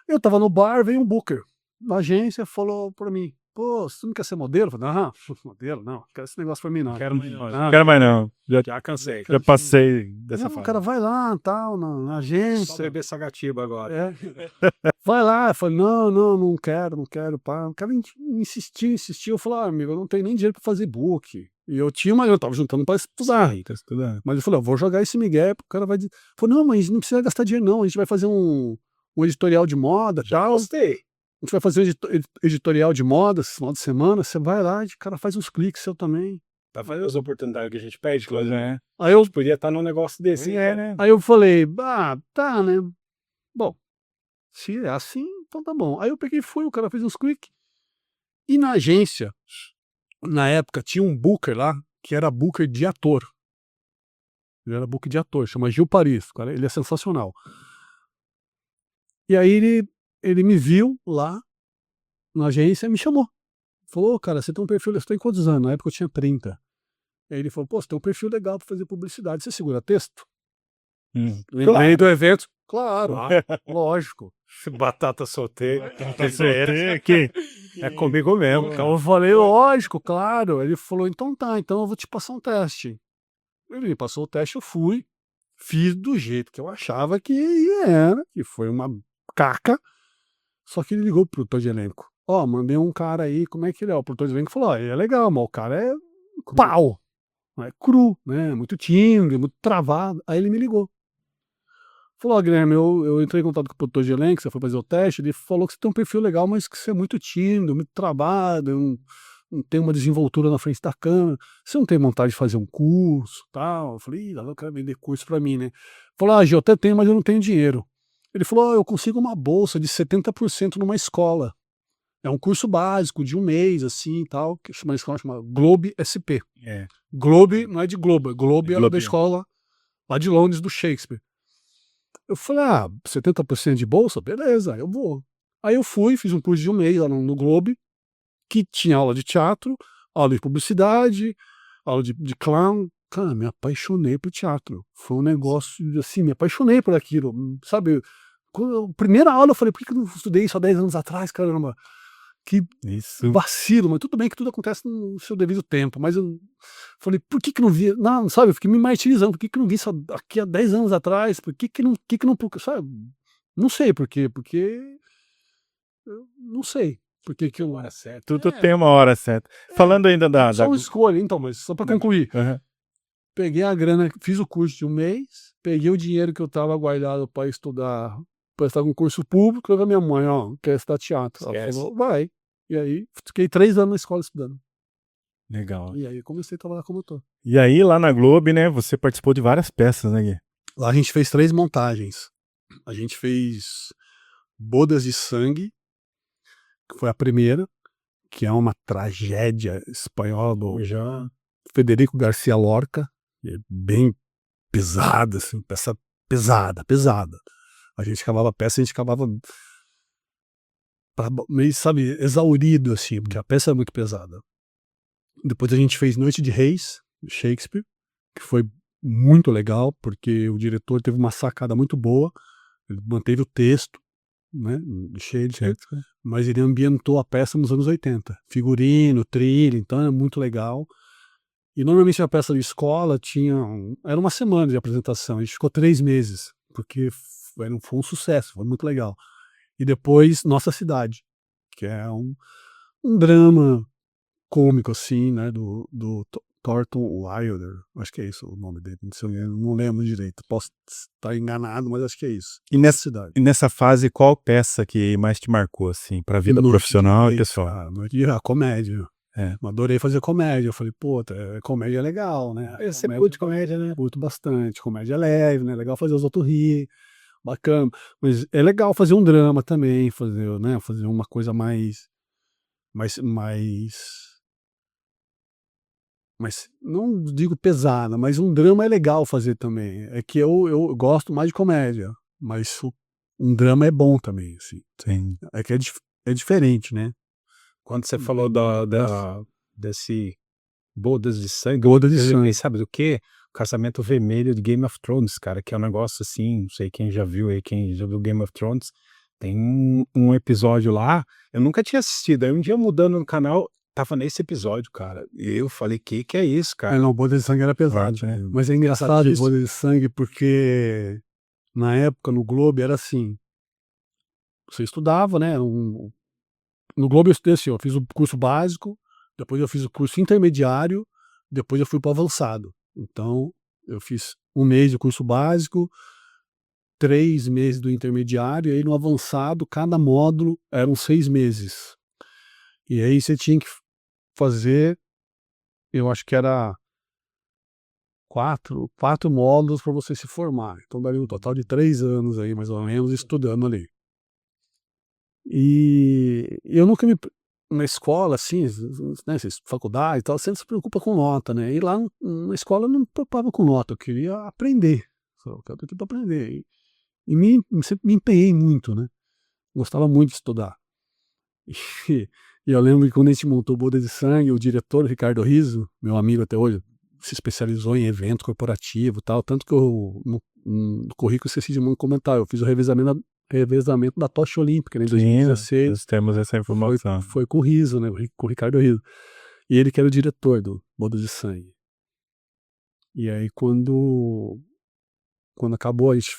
Eu tava no bar, veio um booker da agência, falou pra mim, pô, você não quer ser modelo? Eu falei, não, modelo, não quero esse negócio pra mim, não. Quero mais não. Não quero mais não. Já cansei. Já passei dessa Não, fase. cara, vai lá, tal, na Só agência. beber Sagatiba agora. É. Vai lá. Eu falei, não quero, pá. O cara insistiu. Eu falei, amigo, eu não tenho nem dinheiro pra fazer book. E eu tava juntando pra estudar. Tá estudando. Mas eu falei, eu vou jogar esse migué, o cara vai dizer. Falei, não, mas não precisa gastar dinheiro, não. A gente vai fazer um editorial de moda, tal. Gostei. A gente vai fazer um editorial de moda esse final de semana. Você vai lá, o cara faz uns cliques, seu também. Tá fazendo as oportunidades que a gente pede, Cláudio. É. Aí eu, Podia estar num negócio desse. Sim, é, né? aí eu falei, tá, né? Bom, se é assim, então tá bom. Aí eu peguei e fui, o cara fez uns cliques. E na agência, na época, tinha um booker lá, que era booker de ator. Ele era booker de ator, chama Gil Paris, cara, ele é sensacional. E aí ele me viu lá na agência e me chamou. Falou, cara, você tem um perfil, você tem quantos anos? Na época eu tinha 30. Aí ele falou, pô, você tem um perfil legal pra fazer publicidade, você segura texto? Lembrei do evento. Claro, lógico. Batata solteira. Que É comigo mesmo. Então eu falei, lógico, claro. Ele falou, então tá, então eu vou te passar um teste. Ele me passou o teste, eu fui, fiz do jeito que eu achava que era, que foi uma caca. Só que ele ligou pro produtor de elenco. Ó, mandei um cara aí, como é que ele é? O produtor de elenco falou, ó, ele é legal, mas o cara é pau, é cru, né? Muito tímido, muito travado. Aí ele me ligou. Falou, ó, Guilherme, eu entrei em contato com o produtor de elenco, você foi fazer o teste, ele falou que você tem um perfil legal, mas que você é muito tímido, muito travado, não tem uma desenvoltura na frente da câmera, você não tem vontade de fazer um curso, tal. Eu falei, lá eu quero vender curso pra mim, né? Falou, Gil, eu até tenho, mas eu não tenho dinheiro. Ele falou, eu consigo uma bolsa de 70% numa escola. É um curso básico de um mês, assim, tal, que chama, a escola chama Globe SP. É. Globe não é de Globo, Globe é Globe. da escola lá de Londres, do Shakespeare. Eu falei, 70% de bolsa? Beleza, eu vou. Aí eu fui, fiz um curso de um mês lá no Globe, que tinha aula de teatro, aula de publicidade, aula de clown. Cara, me apaixonei por teatro. Foi um negócio, assim, me apaixonei por aquilo, sabe? Primeira aula eu falei, por que eu não estudei isso há 10 anos atrás, caramba? Que Isso. vacilo, mas tudo bem que tudo acontece no seu devido tempo, mas eu falei, por que não vi? Não, sabe, eu fiquei me martirizando, por que não vi isso aqui há 10 anos atrás? Por que não, sabe? Não sei por quê, porque eu não sei por que eu... Hora certa. Tudo tem uma hora certa. Falando ainda da... Só uma escolha, então, mas só para concluir. Uhum. Peguei a grana, fiz o curso de um mês, peguei o dinheiro que eu tava guardado para estudar, para estar com curso público, levei a minha mãe, ó, quer estudar teatro. Ela Esquece. falou, vai. E aí, fiquei 3 anos na escola estudando. Legal. E aí comecei a trabalhar como ator. E aí, lá na Globo, né, você participou de várias peças, né, Gui? Lá a gente fez 3 montagens. A gente fez Bodas de Sangue, que foi a primeira, que é uma tragédia espanhola do Já. Federico Garcia Lorca, é bem pesada, assim, peça pesada. A gente acabava a peça, a gente acabava meio, sabe, exaurido, assim, porque a peça é muito pesada. Depois a gente fez Noite de Reis, de Shakespeare, que foi muito legal, porque o diretor teve uma sacada muito boa, ele manteve o texto, né, de Shakespeare, mas ele ambientou a peça nos anos 80. Figurino, trilha, então é muito legal. E normalmente a peça de escola era uma semana de apresentação, a gente ficou 3 meses, porque foi um sucesso, foi muito legal. E depois Nossa Cidade, que é um drama cômico, assim, né, do Thornton Wilder, acho que é isso o nome dele, não lembro direito, posso estar enganado, mas acho que é isso. E nessa Cidade. E nessa fase, qual peça que mais te marcou, assim, pra vida profissional e pessoal? A comédia. Adorei fazer comédia. Eu falei, pô, comédia é legal, né? Você curte comédia, né? Curto bastante. Comédia é leve, né? Legal fazer os outros rir. Bacana. Mas é legal fazer um drama também, fazer uma coisa mais não digo pesada, mas um drama é legal fazer também. É que eu gosto mais de comédia, mas um drama é bom também, assim. Sim. É que é diferente, né? Quando você falou desse Bodas de Sangue, Bodas de Sangue. sabe do quê? Casamento Vermelho de Game of Thrones, cara, que é um negócio assim, não sei quem já viu aí, quem já viu Game of Thrones, tem um episódio lá, eu nunca tinha assistido, aí um dia mudando no canal, tava nesse episódio, cara, e eu falei, que é isso, cara? Não, Boda de Sangue era pesado, É. mas é engraçado o Boda de Sangue porque na época no Globo era assim, você estudava, né, no Globo eu estudei assim, eu fiz o curso básico, depois eu fiz o curso intermediário, depois eu fui para o avançado. Então, eu fiz 1 mês de curso básico, 3 meses do intermediário, e aí no avançado, cada módulo eram 6 meses. E aí você tinha que fazer, eu acho que era 4 módulos para você se formar. Então, daria um total de 3 anos aí, mais ou menos, estudando ali. E eu nunca na escola, assim, né, faculdade e tal, sempre se preocupa com nota, né? E lá na escola eu não me preocupava com nota, eu queria aprender. Eu quero aqui para aprender. Sempre me empenhei muito, né? Gostava muito de estudar. E eu lembro que quando a gente montou o Boda de Sangue, o diretor, Ricardo Rizzo, meu amigo até hoje, se especializou em evento corporativo e tal, tanto que eu, no currículo, esqueci de comentar, eu fiz o revezamento da tocha olímpica, né, em 2016. Nós temos essa informação. Foi com o Rizzo, né, com o Ricardo Rizzo. E ele que era o diretor do Boda de Sangue. E aí quando acabou, a gente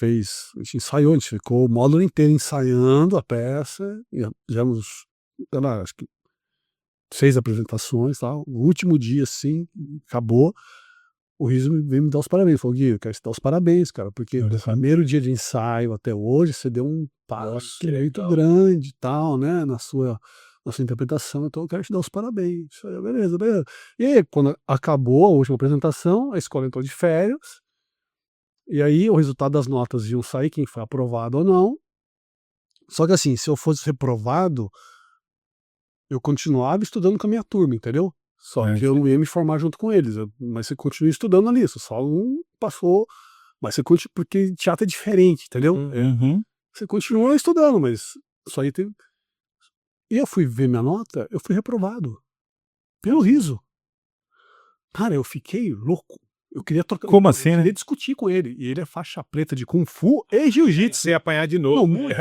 ensaiou, a gente ficou o módulo inteiro ensaiando a peça, e fizemos, sei lá, acho que 6 apresentações, tal. No último dia, assim, acabou, o Rizzo veio me dar os parabéns. Falou, Gui, eu quero te dar os parabéns, cara, porque do primeiro dia de ensaio até hoje, você deu um passo muito grande e tal, né, na sua interpretação, então eu quero te dar os parabéns. Falei, beleza. E aí, quando acabou a última apresentação, a escola entrou de férias, e aí o resultado das notas iam sair, quem foi aprovado ou não. Só que assim, se eu fosse reprovado, eu continuava estudando com a minha turma, entendeu? Só que eu não ia me formar junto com eles, mas você continua estudando ali, você só não passou, mas você continua, porque teatro é diferente, entendeu? Você continua estudando, mas só aí tem... E eu fui ver minha nota, eu fui reprovado. Pelo Rizzo. Cara, eu fiquei louco. Eu queria trocar. Como assim, eu né? queria discutir com ele. E ele é faixa preta de Kung Fu e Jiu-Jitsu. Você ia apanhar de novo. Não, muito.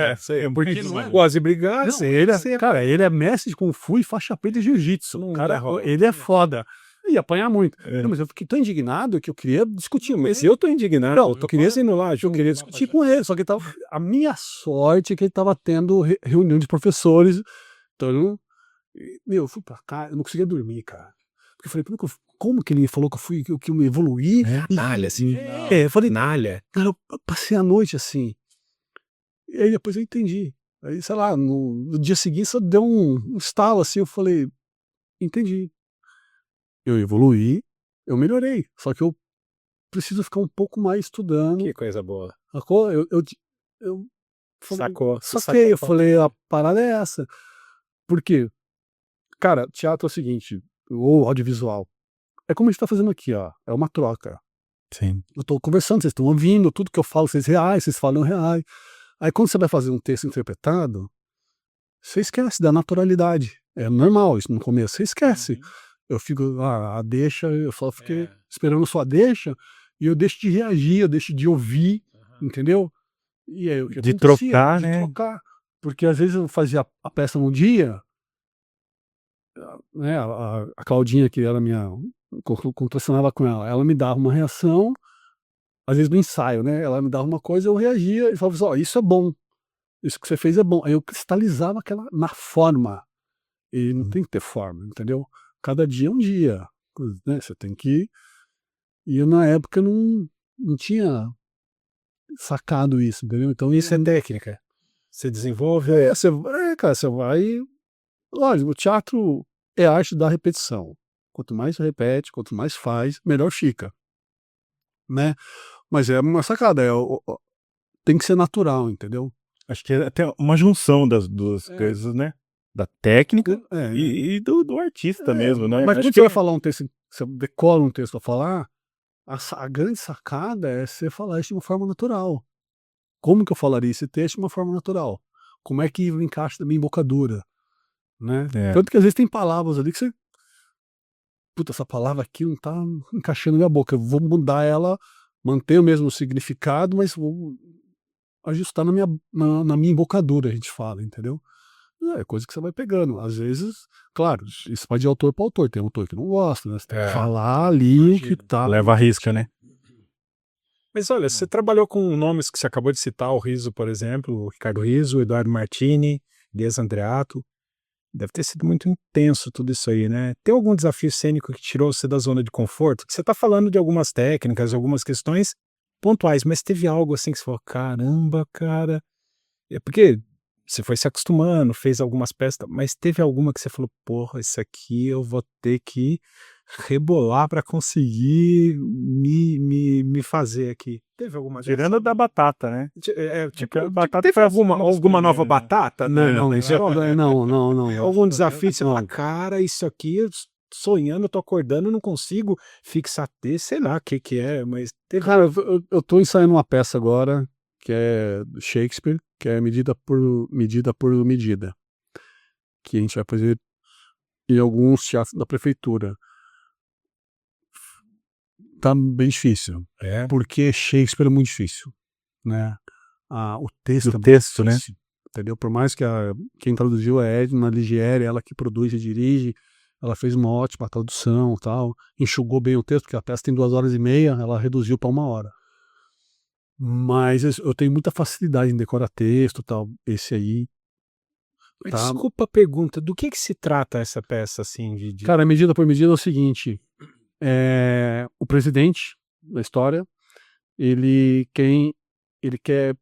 Porque não é. gosta de brigar. Não, cara, ele é mestre de Kung Fu e faixa preta de Jiu-Jitsu. Cara, ele é foda. Eu ia apanhar muito. Não, mas eu fiquei tão indignado que eu queria discutir. Mas eu tô indignado. Não, eu queria ir lá, eu queria discutir com ele. Só que a minha sorte é que ele tava tendo reunião de professores. Então, eu fui pra cá, eu não conseguia dormir, cara. Porque eu falei, como que ele falou que eu evoluí? Nalha, assim. Eu falei, nalha. Cara, eu passei a noite assim. E aí depois eu entendi. Aí, sei lá, no dia seguinte só deu um estalo assim, eu falei, entendi. Eu evoluí, eu melhorei. Só que eu preciso ficar um pouco mais estudando. Que coisa boa. Sacou? Eu falei, Sacou. saquei, eu falei, a parada é essa. Por quê? Cara, teatro é o seguinte, ou audiovisual, é como a gente tá fazendo aqui, ó, é uma troca. Sim. Eu tô conversando, vocês estão ouvindo, tudo que eu falo, vocês reais, vocês falam reais. Aí quando você vai fazer um texto interpretado, você esquece da naturalidade. É normal isso no começo, você esquece. Eu fico, a deixa, eu só fiquei esperando só a deixa, e eu deixo de reagir, eu deixo de ouvir, entendeu? E aí o que De acontecia? trocar, né? Trocar. Porque às vezes eu fazia a peça num dia, né, a Claudinha, que era minha, contracionava com ela me dava uma reação, às vezes no ensaio, né, ela me dava uma coisa, eu reagia e falava assim, ó, isso é bom, isso que você fez é bom. Aí eu cristalizava aquela na forma, e não tem que ter forma, entendeu? Cada dia é um dia, né, você tem que... E eu na época não tinha sacado isso, entendeu? Então Isso é técnica. Você desenvolve. Cara, você vai... Lógico, o teatro é a arte da repetição. Quanto mais você repete, quanto mais faz, melhor fica. Né? Mas é uma sacada, tem que ser natural, entendeu? Acho que é até uma junção das duas coisas, né? Da técnica e do artista mesmo, né? Mas quando você vai falar um texto, você decola um texto a falar, a grande sacada é você falar isso de uma forma natural. Como que eu falaria esse texto de uma forma natural? Como é que encaixa também em embocadura? Né? Tanto que às vezes tem palavras ali que você puta, essa palavra aqui não tá encaixando na minha boca, eu vou mudar ela, manter o mesmo significado, mas vou ajustar na minha embocadura, a gente fala, entendeu? É coisa que você vai pegando. Às vezes, claro, isso vai de autor para autor. Tem autor que não gosta, né? Você tem que falar ali que tá. Leva a risca, né? Mas olha, você trabalhou com nomes que você acabou de citar, o Rizzo, por exemplo, o Ricardo Rizzo, o Eduardo Martini, Elias Andreato. Deve ter sido muito intenso tudo isso aí, né? Tem algum desafio cênico que tirou você da zona de conforto? Você tá falando de algumas técnicas, algumas questões pontuais, mas teve algo assim que você falou, caramba, cara. É porque você foi se acostumando, fez algumas peças, mas teve alguma que você falou, porra, isso aqui eu vou ter que rebolar para conseguir me fazer aqui. Teve alguma Tirando da batata, né? tipo, batata teve foi alguma nova né? batata? Não. Algum desafio, você fala, cara, isso aqui, eu sonhando, eu tô acordando, não consigo fixar texto, sei lá o que é, mas teve... Cara, eu tô ensaiando uma peça agora, que é do Shakespeare, que é medida por medida, que a gente vai fazer em alguns teatros da prefeitura. Tá bem difícil, porque Shakespeare é muito difícil, né? O texto Do é muito texto, né? difícil, entendeu? Por mais que quem traduziu é a Edna Ligieri, ela que produz e dirige, ela fez uma ótima tradução, tal, enxugou bem o texto, porque a peça tem 2 horas e meia, ela reduziu para 1 hora. Mas eu tenho muita facilidade em decorar texto, tal. Esse aí Mas tá. desculpa a pergunta, do que se trata essa peça, assim, de... Cara, medida por medida é o seguinte: o presidente da história, ele quer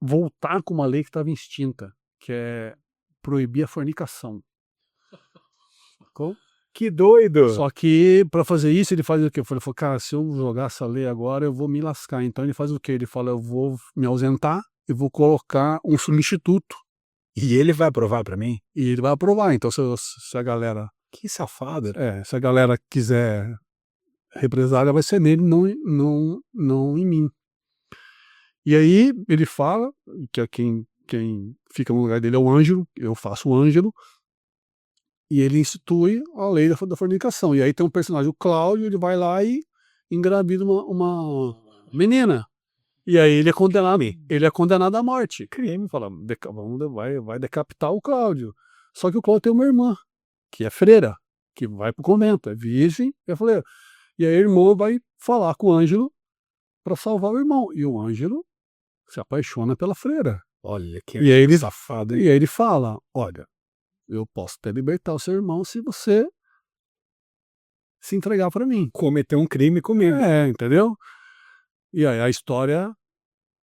voltar com uma lei que estava extinta, que é proibir a fornicação. Que doido! Só que para fazer isso ele faz o quê? Ele falou, cara, se eu jogar essa lei agora eu vou me lascar. Então ele faz o quê? Ele fala, eu vou me ausentar e vou colocar um substituto. E ele vai aprovar pra mim? E ele vai aprovar. Então se a galera... Que safado. se a galera quiser represália, vai ser nele, não em mim. E aí ele fala que quem fica no lugar dele é o Ângelo, eu faço o Ângelo, e ele institui a lei da fornicação. E aí tem um personagem, o Cláudio, ele vai lá e engravida uma menina. E aí ele é condenado à morte. Crime, fala, vai decapitar o Cláudio. Só que o Cláudio tem uma irmã, que é freira, que vai pro convento, é virgem. Eu falei, e aí a irmã vai falar com o Ângelo para salvar o irmão. E o Ângelo se apaixona pela freira. Olha, que E aí safado. E aí ele fala, olha, eu posso até libertar o seu irmão se você se entregar para mim. Cometeu um crime comigo. Entendeu? E aí a história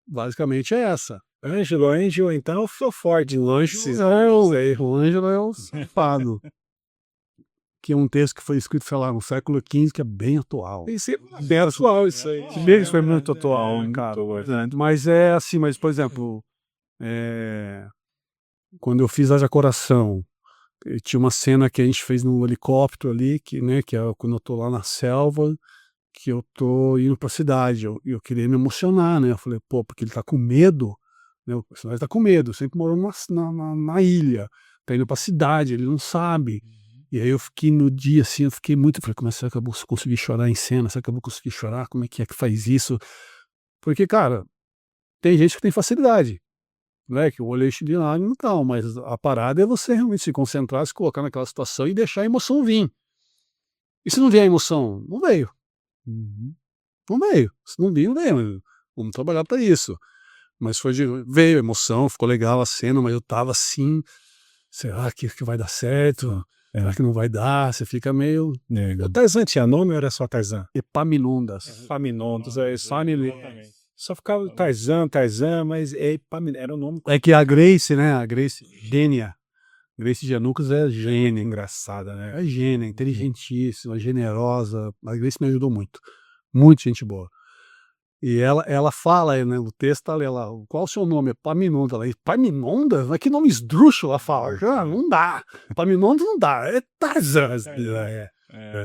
basicamente é essa. Ângelo, então eu sou forte. O Ângelo é o safado. Que é um texto que foi escrito, sei lá, no século XV, que é bem atual. Isso é bem atual, isso aí. Isso foi muito atual, cara. Mas é assim, mas por exemplo, quando eu fiz Haja Coração, tinha uma cena que a gente fez no helicóptero ali, que é quando eu tô lá na selva, que eu tô indo pra cidade, eu queria me emocionar, né? Eu falei, pô, porque ele tá com medo, né? O personagem tá com medo, sempre morou na ilha, tá indo pra cidade, ele não sabe. E aí eu fiquei no dia assim, eu fiquei muito, falei, como é que eu vou conseguir chorar em cena? Será que eu vou conseguir chorar? Como é que faz isso? Porque, cara, tem gente que tem facilidade, né? Que o olho enche de lágrima e tal, mas a parada é você realmente se concentrar, se colocar naquela situação e deixar a emoção vir. E se não vier a emoção? Não veio. Não veio. Se não vir, não veio. Vamos trabalhar para isso. Mas veio a emoção, ficou legal a cena, mas eu tava assim, será que vai dar certo? Será que não vai dar? Você fica meio... O Tarzan tinha nome ou era só Tarzan? Epaminondas. Epaminondas, só ficava Tarzan, mas era o nome... É que a Grace, né? A Grace gênia. Grace Janucas é gênia. Engraçada, né? É gênia, inteligentíssima, generosa. A Grace me ajudou muito. Muito gente boa. E ela fala, né, no texto, tá ali, qual o seu nome? Epaminondas. Ela, Epaminondas? Mas que nome esdrúxulo, ela fala. Não dá. Epaminondas não dá. É Tarzan.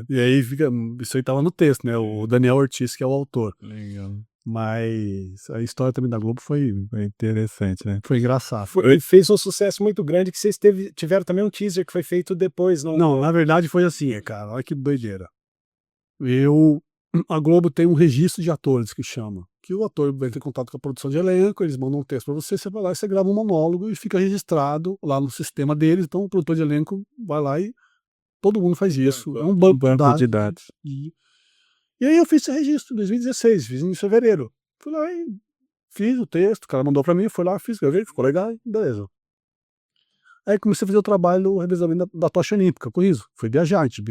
E aí fica, isso aí tava no texto, né? O Daniel Ortiz, que é o autor. Legal. Mas a história também da Globo foi interessante, né? Foi engraçado. Fez um sucesso muito grande que vocês tiveram também um teaser que foi feito depois. Não, na verdade foi assim, cara, olha que doideira. A Globo tem um registro de atores que chama, que o ator vai ter contato com a produção de elenco, eles mandam um texto pra você vai lá e você grava um monólogo e fica registrado lá no sistema deles, então o produtor de elenco vai lá e todo mundo faz isso. É um banco de dados. E aí eu fiz esse registro em 2016, fiz em fevereiro. Fui lá e fiz o texto, o cara mandou pra mim, fui lá, fiz, gravei, ficou legal, beleza. Aí comecei a fazer o trabalho do revezamento da tocha olímpica com isso. Fui viajar, a gente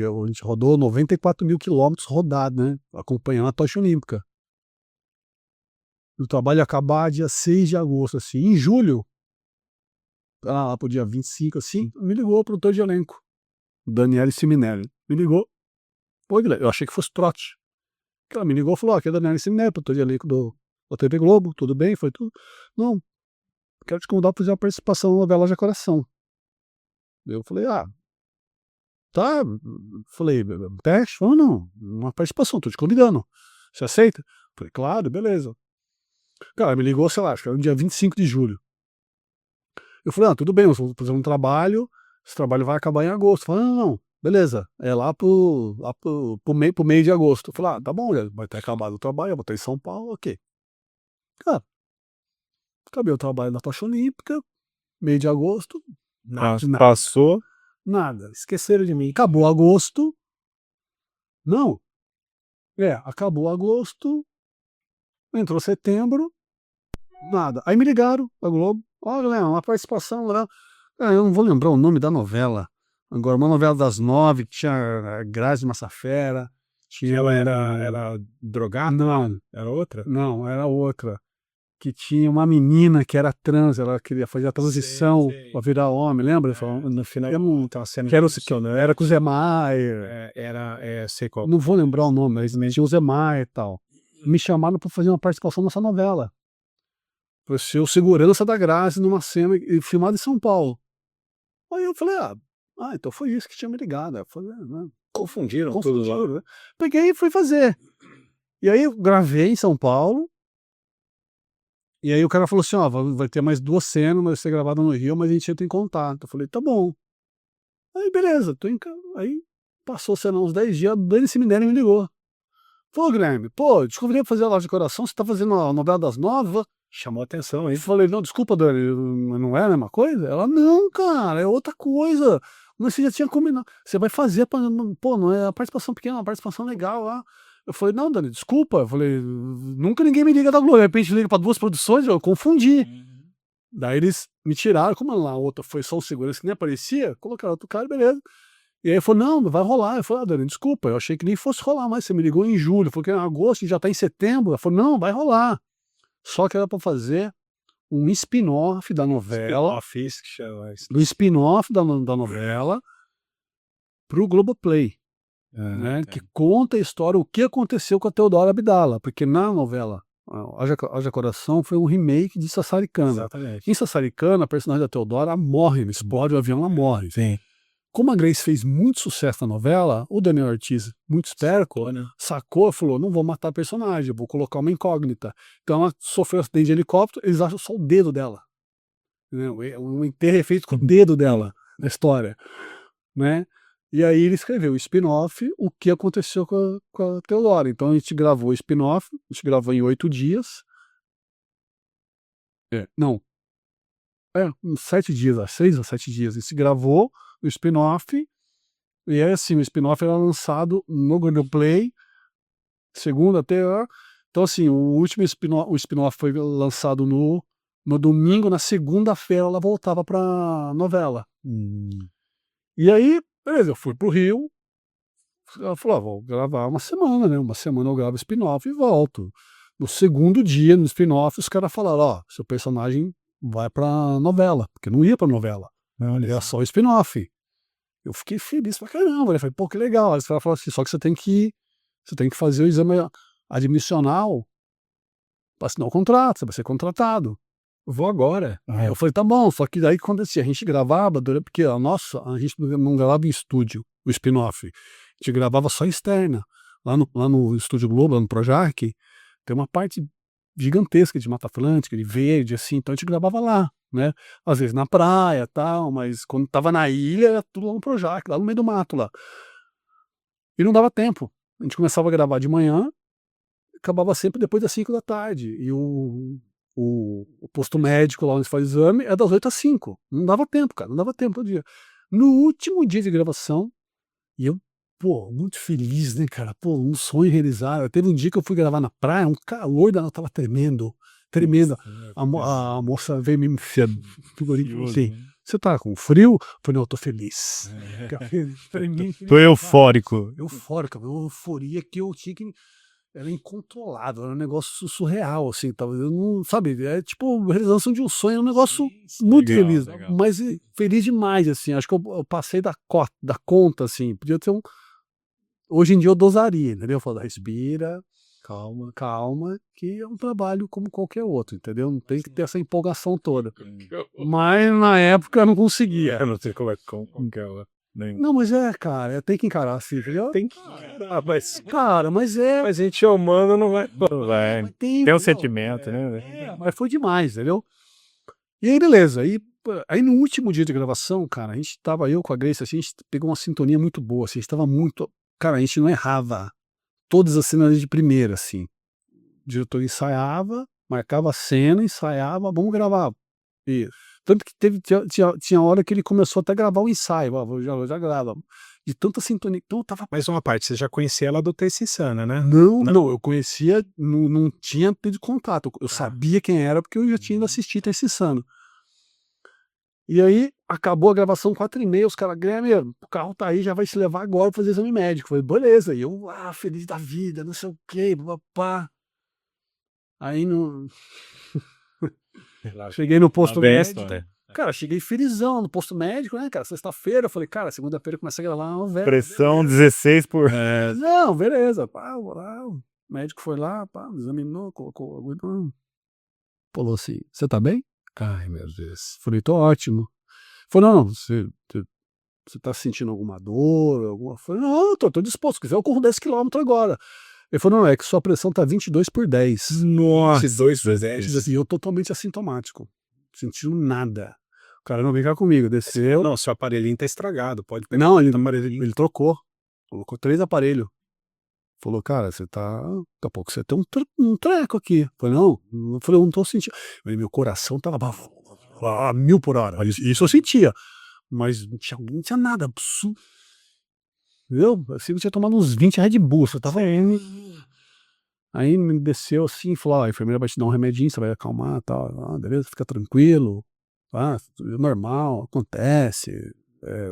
rodou 94 mil quilômetros rodado, né? Acompanhando a tocha olímpica. O trabalho ia acabar dia 6 de agosto, assim. Em julho, lá pro dia 25, assim, me ligou o produtor de elenco, Daniele Siminelli. Me ligou. Pô, Guilherme, eu achei que fosse trote. Ela me ligou e falou: aqui é a Daniele Siminelli, produtor de elenco da TV Globo, tudo bem? Foi tudo. Não, quero te convidar para fazer uma participação na novela de Coração. Eu falei: tá. Falei: teste? Falou: não, uma participação, tô te convidando. Você aceita? Falei: claro, beleza. Cara, me ligou, sei lá, acho que era no dia 25 de julho. Eu falei: tudo bem, eu vou fazer um trabalho, esse trabalho vai acabar em agosto. Falei: não, beleza, é lá pro meio de agosto. Eu falei: tá bom, vai ter acabado o trabalho, eu vou estar em São Paulo, ok. Cara, acabei o trabalho na tocha olímpica, meio de agosto, nada. Passou. Nada, esqueceram de mim. Acabou agosto. Não. Acabou agosto. Entrou setembro. Nada. Aí me ligaram da Globo. Olha, Léo, uma participação lá. Eu não vou lembrar o nome da novela. Agora, uma novela das 9, que tinha a Grazi Massafera. Ela era drogada? Não. Era outra? Não, era outra. Que tinha uma menina que era trans, ela queria fazer a transição para virar homem, lembra? No final, então, era com o Zé Maier. sei qual. Não vou lembrar o nome, mas tinha o Zé Maier e tal. Me chamaram para fazer uma participação nessa novela. Para ser o segurança da Grazi numa cena filmada em São Paulo. Aí eu falei: então foi isso que tinha me ligado. Eu falei: Confundiram tudo lá. né? Peguei e fui fazer. E aí eu gravei em São Paulo. E aí o cara falou assim: vai ter mais 2 cenas, vai ser gravada no Rio, mas a gente entra em contato. Eu falei: tá bom. Aí beleza, aí passou, sei lá, uns 10 dias, a Dani Siminelli me ligou. Falou: Guilherme, pô, te convidei pra fazer a Loja de Coração, você tá fazendo a novela das 9? Chamou atenção, hein? Eu falei: não, desculpa, Dani, não é a mesma coisa? Ela: não, cara, é outra coisa. Mas você já tinha combinado. Você vai fazer, pô, não é a participação pequena, é uma participação legal lá. Eu falei: não, Dani, desculpa. Eu falei: nunca ninguém me liga da Globo. De repente liga pra 2 produções, eu confundi. Daí eles me tiraram, como a outra foi só o segurança que nem aparecia, colocaram outro cara, beleza. E aí ele falou: não, vai rolar. Eu falei: Dani, desculpa, eu achei que nem fosse rolar mais. Você me ligou em julho, falou que era em agosto, já tá em setembro. Ela falou: não, vai rolar. Só que era pra fazer um spin-off da novela. Um spin-off da novela pro Globoplay. Né, que conta a história, o que aconteceu com a Teodora Abdala, porque na novela Haja Coração foi um remake de Sassaricana. Exatamente. Em Sassaricana, a personagem da Teodora morre, explode o avião, ela morre. Sim. Como a Grace fez muito sucesso na novela, o Daniel Ortiz, muito esperto, sacou e falou: não vou matar a personagem, vou colocar uma incógnita. Então ela sofreu um acidente de helicóptero, eles acham só o dedo dela. Um enterro é feito com o dedo dela na história. Né? E aí ele escreveu o spin-off, o que aconteceu com a Teodora. Então a gente gravou o spin-off, a gente gravou em 8 dias. Uns 7 dias, 6 ou 7 dias. A gente gravou o spin-off, e aí assim, o spin-off era lançado no Globoplay, segunda até. Então assim, o último spin-off foi lançado no domingo, na segunda-feira ela voltava pra novela. E aí, beleza, eu fui pro Rio. Ela falou: vou gravar uma semana, né? Uma semana eu gravo spin-off e volto. No segundo dia, no spin-off, os caras falaram: seu personagem vai pra novela, porque não ia pra novela. Era só o spin-off. Eu fiquei feliz pra caramba. Eu falei: pô, que legal. Aí os caras falaram assim: só que você tem que fazer o exame admissional pra assinar o contrato, você vai ser contratado. Eu vou agora. Eu falei: tá bom, só que daí que acontecia, a gente gravava, porque a gente não gravava em estúdio, o spin-off. A gente gravava só externa. Lá no Estúdio Globo, lá no Projac, tem uma parte gigantesca de Mata Atlântica, de verde, assim, então a gente gravava lá, né? Às vezes na praia, tal, mas quando tava na ilha, era tudo lá no Projac, lá no meio do mato lá. E não dava tempo. A gente começava a gravar de manhã, acabava sempre depois das 5 da tarde. E o posto médico lá onde faz o exame é das 8 às 5. Não dava tempo, cara, não dava tempo todo dia. No último dia de gravação, e eu, pô, muito feliz, né, cara? Pô, um sonho realizado. Teve um dia que eu fui gravar na praia, um calor, eu tava tremendo, tremendo. A moça veio me enfiar no frigorífico e falou assim: você tá com frio? Eu falei, não, eu tô feliz. Tô eufórico. Eufórica, uma euforia que eu tinha que. Era incontrolável, era um negócio surreal, assim, tava, eu não, sabe, é tipo realização de um sonho, é um negócio muito legal, feliz, legal. mas feliz demais, assim, acho que eu passei da conta, assim, podia ter hoje em dia eu dosaria, entendeu? Eu falo, respira, calma, que é um trabalho como qualquer outro, entendeu? Não tem que ter essa empolgação toda, mas na época eu não conseguia. Eu não sei como é que é. Não, mas cara, tem que encarar assim, entendeu? Tem que encarar, mas Cara, mas a gente humano não vai. mas Tem um entendeu? sentimento, né? Mas foi demais, entendeu? E aí, beleza. Aí no último dia de gravação, cara, a gente tava, eu com a Grace, assim, a gente pegou uma sintonia muito boa, assim, a gente tava muito. Cara, a gente não errava todas as cenas de primeira, assim. O diretor ensaiava, marcava a cena, ensaiava, vamos gravar. Isso. Tanto que tinha hora que ele começou até a gravar o ensaio, ó, já grava. De tanta sintonia. Então eu tava. Mais uma parte, você já conhecia ela do Terça Insana, né? Não, eu conhecia, não tinha tido contato. Eu sabia quem era porque eu já tinha ido assistir Terça Insana. E aí, acabou a gravação 4h30, os caras, Grêmio, o carro tá aí, já vai se levar agora pra fazer exame médico. Eu falei, beleza. E eu, feliz da vida, não sei o quê, papá. Aí não. Cheguei no posto médico. Cara, cheguei felizão no posto médico, né, cara? Sexta-feira, eu falei, cara, segunda-feira começa a gravar uma velha. Pressão 16 por. Não, beleza, pá, vou lá. O médico foi lá, pá, examinou, colocou a agulha. Falou assim, você tá bem? Ai, meu Deus. Falei, tô ótimo. Falou, não, você tá sentindo alguma dor? Eu falei, não, tô disposto, se quiser eu corro 10 quilômetros agora. Ele falou, não, é que sua pressão tá 22/10. Nossa, Esses 2/10. E eu totalmente assintomático. Sentindo nada. O cara não vem cá comigo, desceu. Não, seu aparelhinho tá estragado, pode pegar. Não, ele trocou. Colocou 3 aparelhos. Falou, cara, você tá. Daqui a pouco você tem um treco aqui. Eu falei, não. Eu falei, eu não tô sentindo. Meu coração tava a 1000 por hora. Isso eu sentia. Mas não tinha nada. Entendeu? Assim, eu tinha tomado uns 20 Red Bull. Eu tava. Aí me desceu assim e falou: a enfermeira vai te dar um remedinho, você vai acalmar e tal. Beleza, fica tranquilo. Normal, acontece.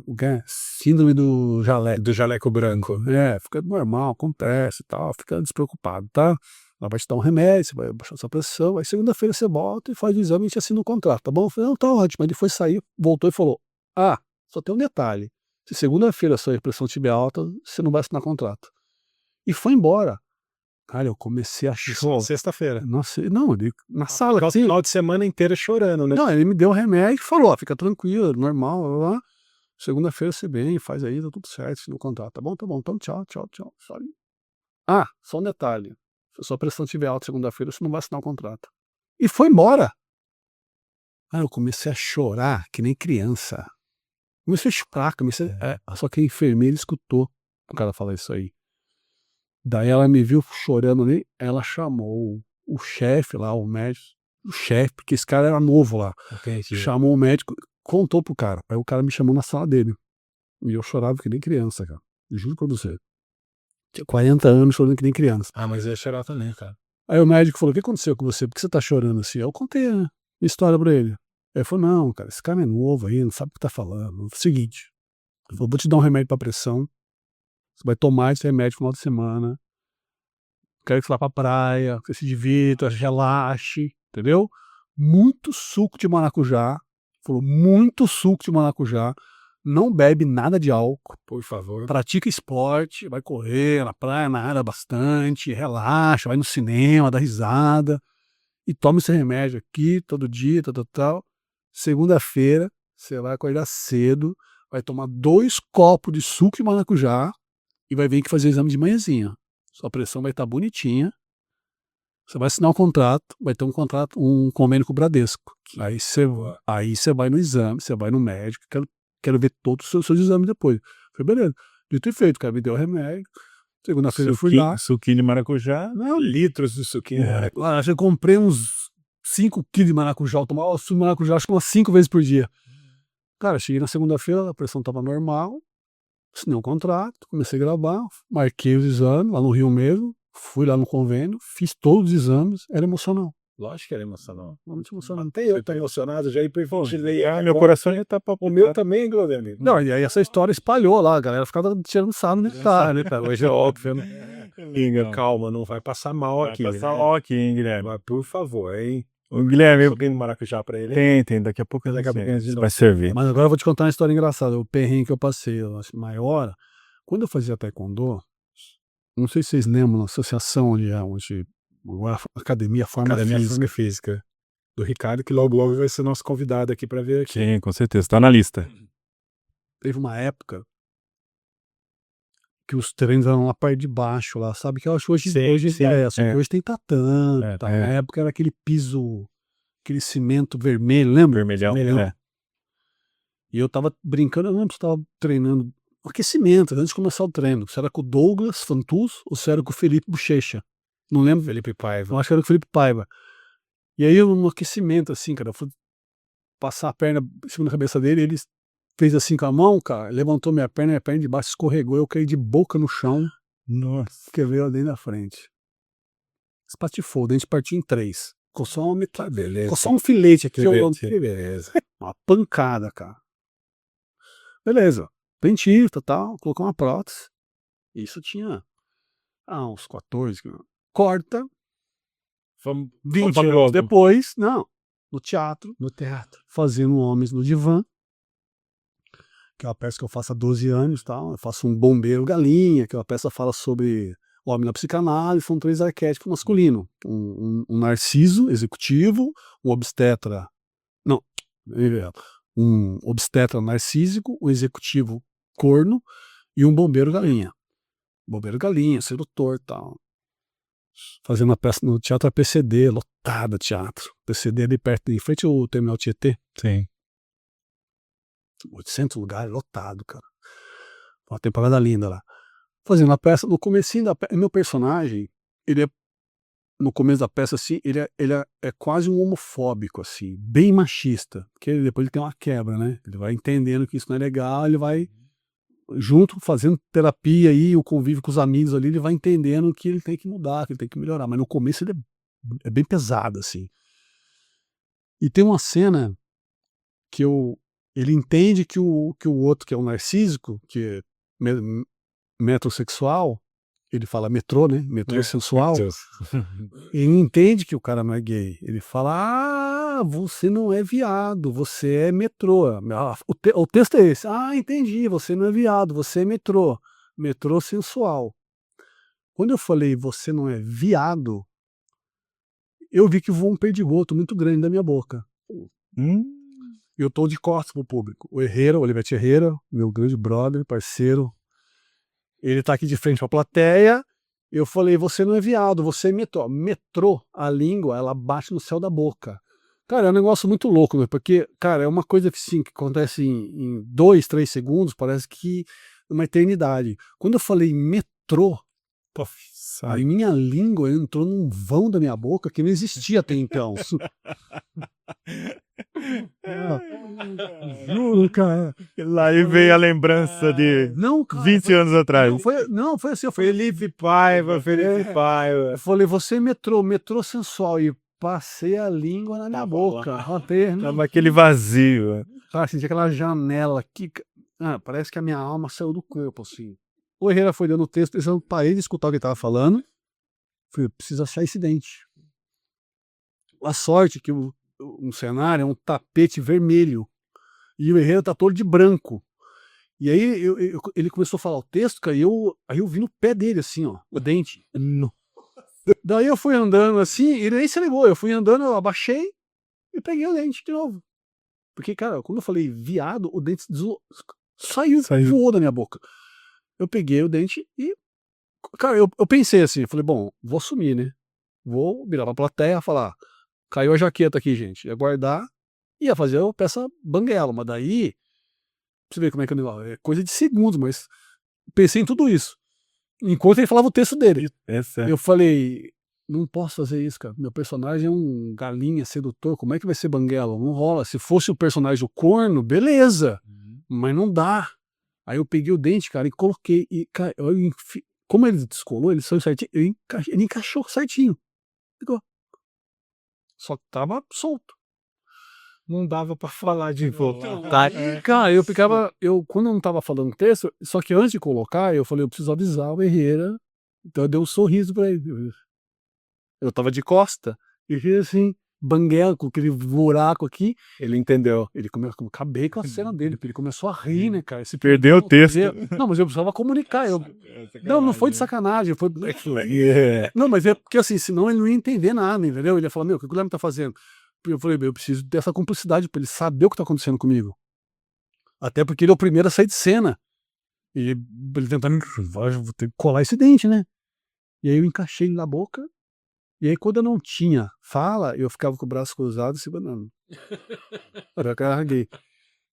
O que é? Síndrome do jaleco. Do jaleco branco. Fica normal, acontece e tal, fica despreocupado, tá? Ela vai te dar um remédio, você vai baixar sua pressão, aí segunda-feira você volta e faz o exame e a gente assina o contrato, tá bom? Eu falei, não, tá ótimo. Aí ele foi sair, voltou e falou: só tem um detalhe. Se segunda-feira a sua pressão estiver alta, você não vai assinar contrato. E foi embora. Cara, eu comecei a chorar. Sexta-feira. Nossa, não, na sala. O final de semana inteira chorando, né? Não, ele me deu o remédio e falou: fica tranquilo, normal, lá. Segunda-feira você vem, faz aí, tá tudo certo, no contrato. Tá bom, então tchau. Sabe? Só um detalhe. Se a sua pressão estiver alta segunda-feira, você não vai assinar o contrato. E foi embora. Eu comecei a chorar que nem criança. Comecei a chorar, só que a enfermeira escutou o cara falar isso aí. Daí ela me viu chorando ali, ela chamou o chefe lá, o médico, porque esse cara era novo lá. Entendi. Chamou o médico, contou pro cara. Aí o cara me chamou na sala dele. E eu chorava que nem criança, cara. Juro pra você. Tinha 40 anos chorando que nem criança. Mas eu ia chorar também, cara. Aí o médico falou: o que aconteceu com você? Por que você tá chorando assim? Eu contei a história pra ele. Ele falou: não, cara, esse cara é novo aí, não sabe o que tá falando. É o seguinte, ele falou: vou te dar um remédio pra pressão. Você vai tomar esse remédio no final de semana. Quero que você vá pra praia, que você se divirta, relaxe, entendeu? Muito suco de maracujá. Falou: muito suco de maracujá. Não bebe nada de álcool. Por favor. Pratica esporte, vai correr na praia, nada bastante, relaxa, vai no cinema, dá risada. E toma esse remédio aqui todo dia, tal. Segunda-feira, você vai acordar cedo, vai tomar 2 copos de suco de maracujá e vai vir aqui fazer o exame de manhãzinha. Sua pressão vai estar bonitinha, Você vai assinar um contrato, vai ter um convênio com o Bradesco. Aí você vai no exame, você vai no médico, quero ver todos os seus exames depois. Eu falei, beleza. Dito e feito, o cara me deu o remédio. Segunda-feira eu fui lá. Suquinho de maracujá. Não, litros de suquinho. Lá, eu comprei uns 5 quilos de maracujá. Eu tomava suco de maracujá acho que umas 5 vezes por dia. Cara, cheguei na segunda-feira, a pressão estava normal. Assinei um contrato, comecei a gravar, marquei os exames lá no Rio mesmo. Fui lá no convênio, fiz todos os exames, era emocional. Lógico que era emocional. Muito emocionante. Até eu tô emocionado, já hiperventilei. Meu coração já tá O meu também, Glória. Não, e aí essa história espalhou lá, a galera ficava tirando sarro nesse cara, né, cara? Hoje é óbvio, né? Liga, calma, não vai passar mal aqui. Vai passar mal aqui, hein, Guilherme? Mas, por favor, hein? O Guilherme, Suquinho de maracujá pra ele. tem, daqui a pouco Daqui a pouquinho a gente vai servir. Mas agora eu vou te contar uma história engraçada, o perrengue que eu passei, maior. Quando eu fazia taekwondo, não sei se vocês lembram, na associação onde agora a Academia Forma Física. Do Ricardo, que logo vai ser nosso convidado aqui para ver aqui. Sim, com certeza, tá na lista. Teve uma época que os treinos eram na parte de baixo lá, sabe? Que eu acho hoje que hoje tem tatame. Na época era aquele piso, aquele cimento vermelho, lembra? Vermelhão. E eu tava brincando, eu não lembro se eu tava treinando aquecimento, antes de começar o treino. Se era com o Douglas Fantus ou se era com o Felipe Bochecha. Não lembro. Felipe Paiva. Eu acho que era com o Felipe Paiva. E aí, no aquecimento, assim, cara, eu fui passar a perna em cima da cabeça dele, ele fez assim com a mão, cara, levantou minha perna de baixo escorregou, eu caí de boca no chão. Nossa. Quebrei o dente da frente. Espatifou, o dente partiu em 3. Ficou só uma metade. Beleza. Ficou só um filete aqui. Que beleza. Uma pancada, cara. Beleza. Dentista e tal, colocou uma prótese. Isso tinha uns 14. Corta. 20 anos depois, no teatro. No teatro. Fazendo Homens no Divã. Que é uma peça que eu faço há 12 anos. Tal. Eu faço um bombeiro galinha, que é uma peça que fala sobre o homem na psicanálise. São 3 arquétipos masculinos. Um narciso executivo, um obstetra... Não, um obstetra narcísico, um executivo corno e um bombeiro galinha. Bombeiro galinha, sedutor e tal. Fazendo a peça no Teatro APCD, lotado teatro. PCD ali perto, em frente ao Terminal Tietê. Sim. 800 lugares, lotado, cara. Uma temporada linda lá. Fazendo a peça, no comecinho da peça, meu personagem, ele é, no começo da peça, assim, ele é quase um homofóbico, assim, bem machista. Porque depois ele tem uma quebra, né? Ele vai entendendo que isso não é legal, ele vai junto, fazendo terapia aí, o convívio com os amigos ali, ele vai entendendo que ele tem que mudar, que ele tem que melhorar. Mas no começo ele é bem pesado, assim. E tem uma cena que ele entende que o outro, que é um narcísico, que é metrosexual, ele fala metrô, né? Metrô sensual. Ele entende que o cara não é gay. Ele fala, você não é viado, você é metrô. O texto é esse. Entendi, você não é viado, você é metrô. Metrô sensual. Quando eu falei, você não é viado, eu vi que voou um perdigoto muito grande da minha boca. Eu tô de costas pro público. O Olivete Herrera, meu grande brother, parceiro, ele tá aqui de frente pra plateia. Eu falei, você não é viado, você é metrô. Metrô, a língua, ela bate no céu da boca. Cara, é um negócio muito louco, né? Porque, cara, é uma coisa assim, que acontece em 2, 3 segundos, parece que é uma eternidade. Quando eu falei metrô, a minha língua entrou num vão da minha boca que não existia até então. Juro, cara. Lá e veio a lembrança de 20 anos atrás. Não, foi assim. Felipe Paiva. Eu falei, você é metrô sensual. E passei a língua na minha boca. Tava aquele vazio. Cara, senti aquela janela aqui. Parece que a minha alma saiu do corpo, assim. O Herrera foi dando o texto, eu parei de escutar o que ele tava falando. Falei, precisa achar esse dente. A sorte que um cenário é um tapete vermelho. E o Herrera tá todo de branco. E aí ele começou a falar o texto, cara, e aí eu vi no pé dele, assim, ó, o dente. Daí eu fui andando assim, ele nem se ligou. Eu fui andando, eu abaixei e peguei o dente de novo. Porque, cara, quando eu falei viado, o dente saiu, voou da minha boca. Eu peguei o dente e, cara, eu pensei assim, falei, bom, vou assumir, né? vou virar pra plateia, falar, caiu a jaqueta aqui, gente. Ia guardar, ia fazer a peça banguela, mas daí, pra você ver como é que é coisa de segundos, mas pensei em tudo isso. Enquanto ele falava o texto dele. Eu falei, não posso fazer isso, cara. Meu personagem é um galinha sedutor, como é que vai ser banguela? Não rola. Se fosse o personagem o corno, beleza, mas não dá. Aí eu peguei o dente, cara, e coloquei, e como ele descolou, ele saiu certinho, ele encaixou certinho. Ficou. Só que tava solto. Não dava pra falar de volta. Cara, quando eu não tava falando texto, só que antes de colocar, eu falei, eu preciso avisar o Herrera. Então eu dei um sorriso pra ele. Eu tava de costa, e fiz assim, banguela, com aquele buraco aqui. Ele entendeu. Ele acabei com a cena dele, porque ele começou a rir, né, cara? Perdeu o texto. Não, mas eu precisava comunicar. Não foi de sacanagem. Foi... Não, mas é porque assim, senão ele não ia entender nada, entendeu? Ele ia falar, meu, o que o Guilherme tá fazendo? Eu falei, eu preciso dessa cumplicidade pra ele saber o que tá acontecendo comigo. Até porque ele é o primeiro a sair de cena. E ele tentando, vou ter que colar esse dente, né? E aí eu encaixei ele na boca. E aí quando eu não tinha fala, eu ficava com o braço cruzado e se banando. Eu carreguei.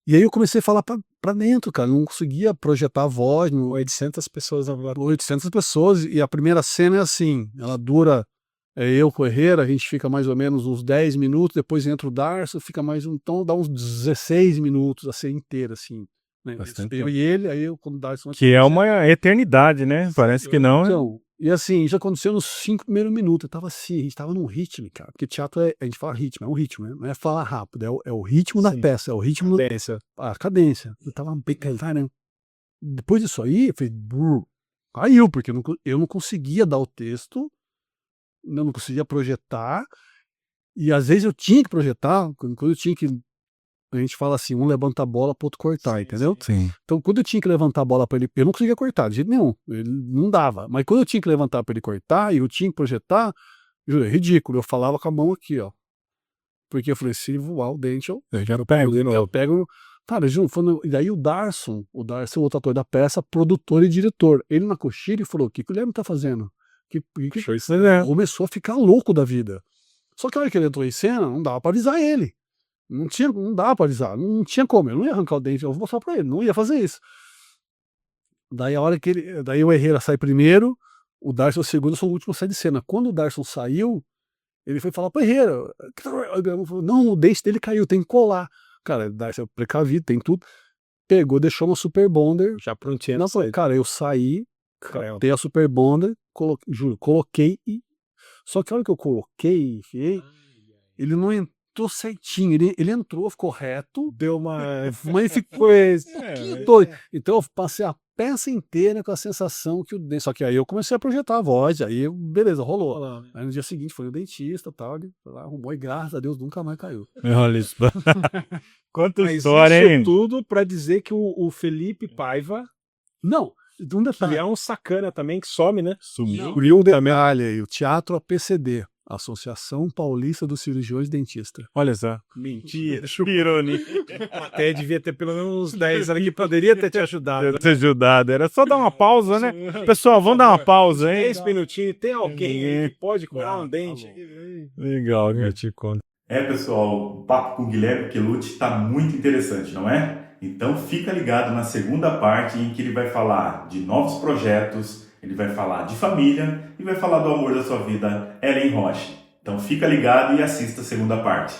E aí eu comecei a falar pra dentro, cara. Não conseguia projetar a voz. 800 pessoas agora. 800 pessoas. E a primeira cena é assim, ela dura... eu com o Herrera, a gente fica mais ou menos uns 10 minutos, depois entra o Darcio, fica então dá uns 16 minutos a cena inteira, assim. Né? Eu e ele, aí eu quando o Darcio... Que é uma eternidade, né? Parece que não. Então, e assim, já aconteceu nos 5 primeiros minutos, eu tava assim, a gente tava num ritmo, cara, porque teatro a gente fala ritmo, é um ritmo, né? Não é falar rápido, é o ritmo da peça, é o ritmo... A cadência. Eu tava bem, caramba. Depois disso aí, eu falei, caiu, porque eu não conseguia dar o texto, eu não conseguia projetar, e às vezes eu tinha que projetar, quando eu tinha que, a gente fala assim, um levanta a bola pro outro cortar, entendeu? Sim. Então quando eu tinha que levantar a bola para ele, eu não conseguia cortar, de jeito nenhum, ele não dava, mas quando eu tinha que levantar para ele cortar, e eu tinha que projetar, juro, é ridículo, eu falava com a mão aqui, ó, porque eu falei, se voar o dente, eu já pego, cara, juro, e daí o Darcio, o outro ator da peça, produtor e diretor, ele na coxilha falou, o que o Guilherme tá fazendo? Começou a ficar louco da vida. Só que a hora que ele entrou em cena, não dava pra avisar ele. Não dava pra avisar, não tinha como, eu não ia arrancar o dente, eu vou mostrar pra ele, não ia fazer isso. Daí a hora que daí o Herrera sai primeiro, o Darcio é o segundo, eu sou o último a sair de cena. Quando o Darcio saiu, ele foi falar pro Herrera, não, o dente dele caiu, tem que colar. Cara, o Darcio é precavido, tem tudo. Pegou, deixou uma Super Bonder. Já prontinho. Não, cara, eu saí, catei a Super Bonder, coloquei e... Só que a hora que eu coloquei, ele não entrou certinho, ele entrou, ficou reto, Deu uma... mas ficou doido. Então eu passei a peça inteira com a sensação que o dente... Só que aí eu comecei a projetar a voz, aí beleza, rolou. Aí no dia seguinte foi o dentista e tal, ele foi lá, arrumou e graças a Deus nunca mais caiu. Olha isso. Quanta Mas história, isso hein? tudo pra dizer que o Felipe Paiva... Não, um detalhe. Ele é um sacana também, que some, né? Sumiu. Um detalhe aí, o Teatro APCD, Associação Paulista dos Cirurgiões Dentistas. Olha só. Mentira. Pironi. Até devia ter pelo menos uns 10 anos que poderia ter te ajudado. Deve ter ajudado. Era só dar uma pausa, né? Pessoal, vamos dar uma pausa, hein? 10 minutinhos. Tem alguém que pode curar um dente? Legal, que eu te conto. Pessoal, o papo com o Guilherme Quelucci está muito interessante, não é? Então fica ligado na segunda parte em que ele vai falar de novos projetos, ele vai falar de família e vai falar do amor da sua vida, Ellen Roche. Então fica ligado e assista a segunda parte.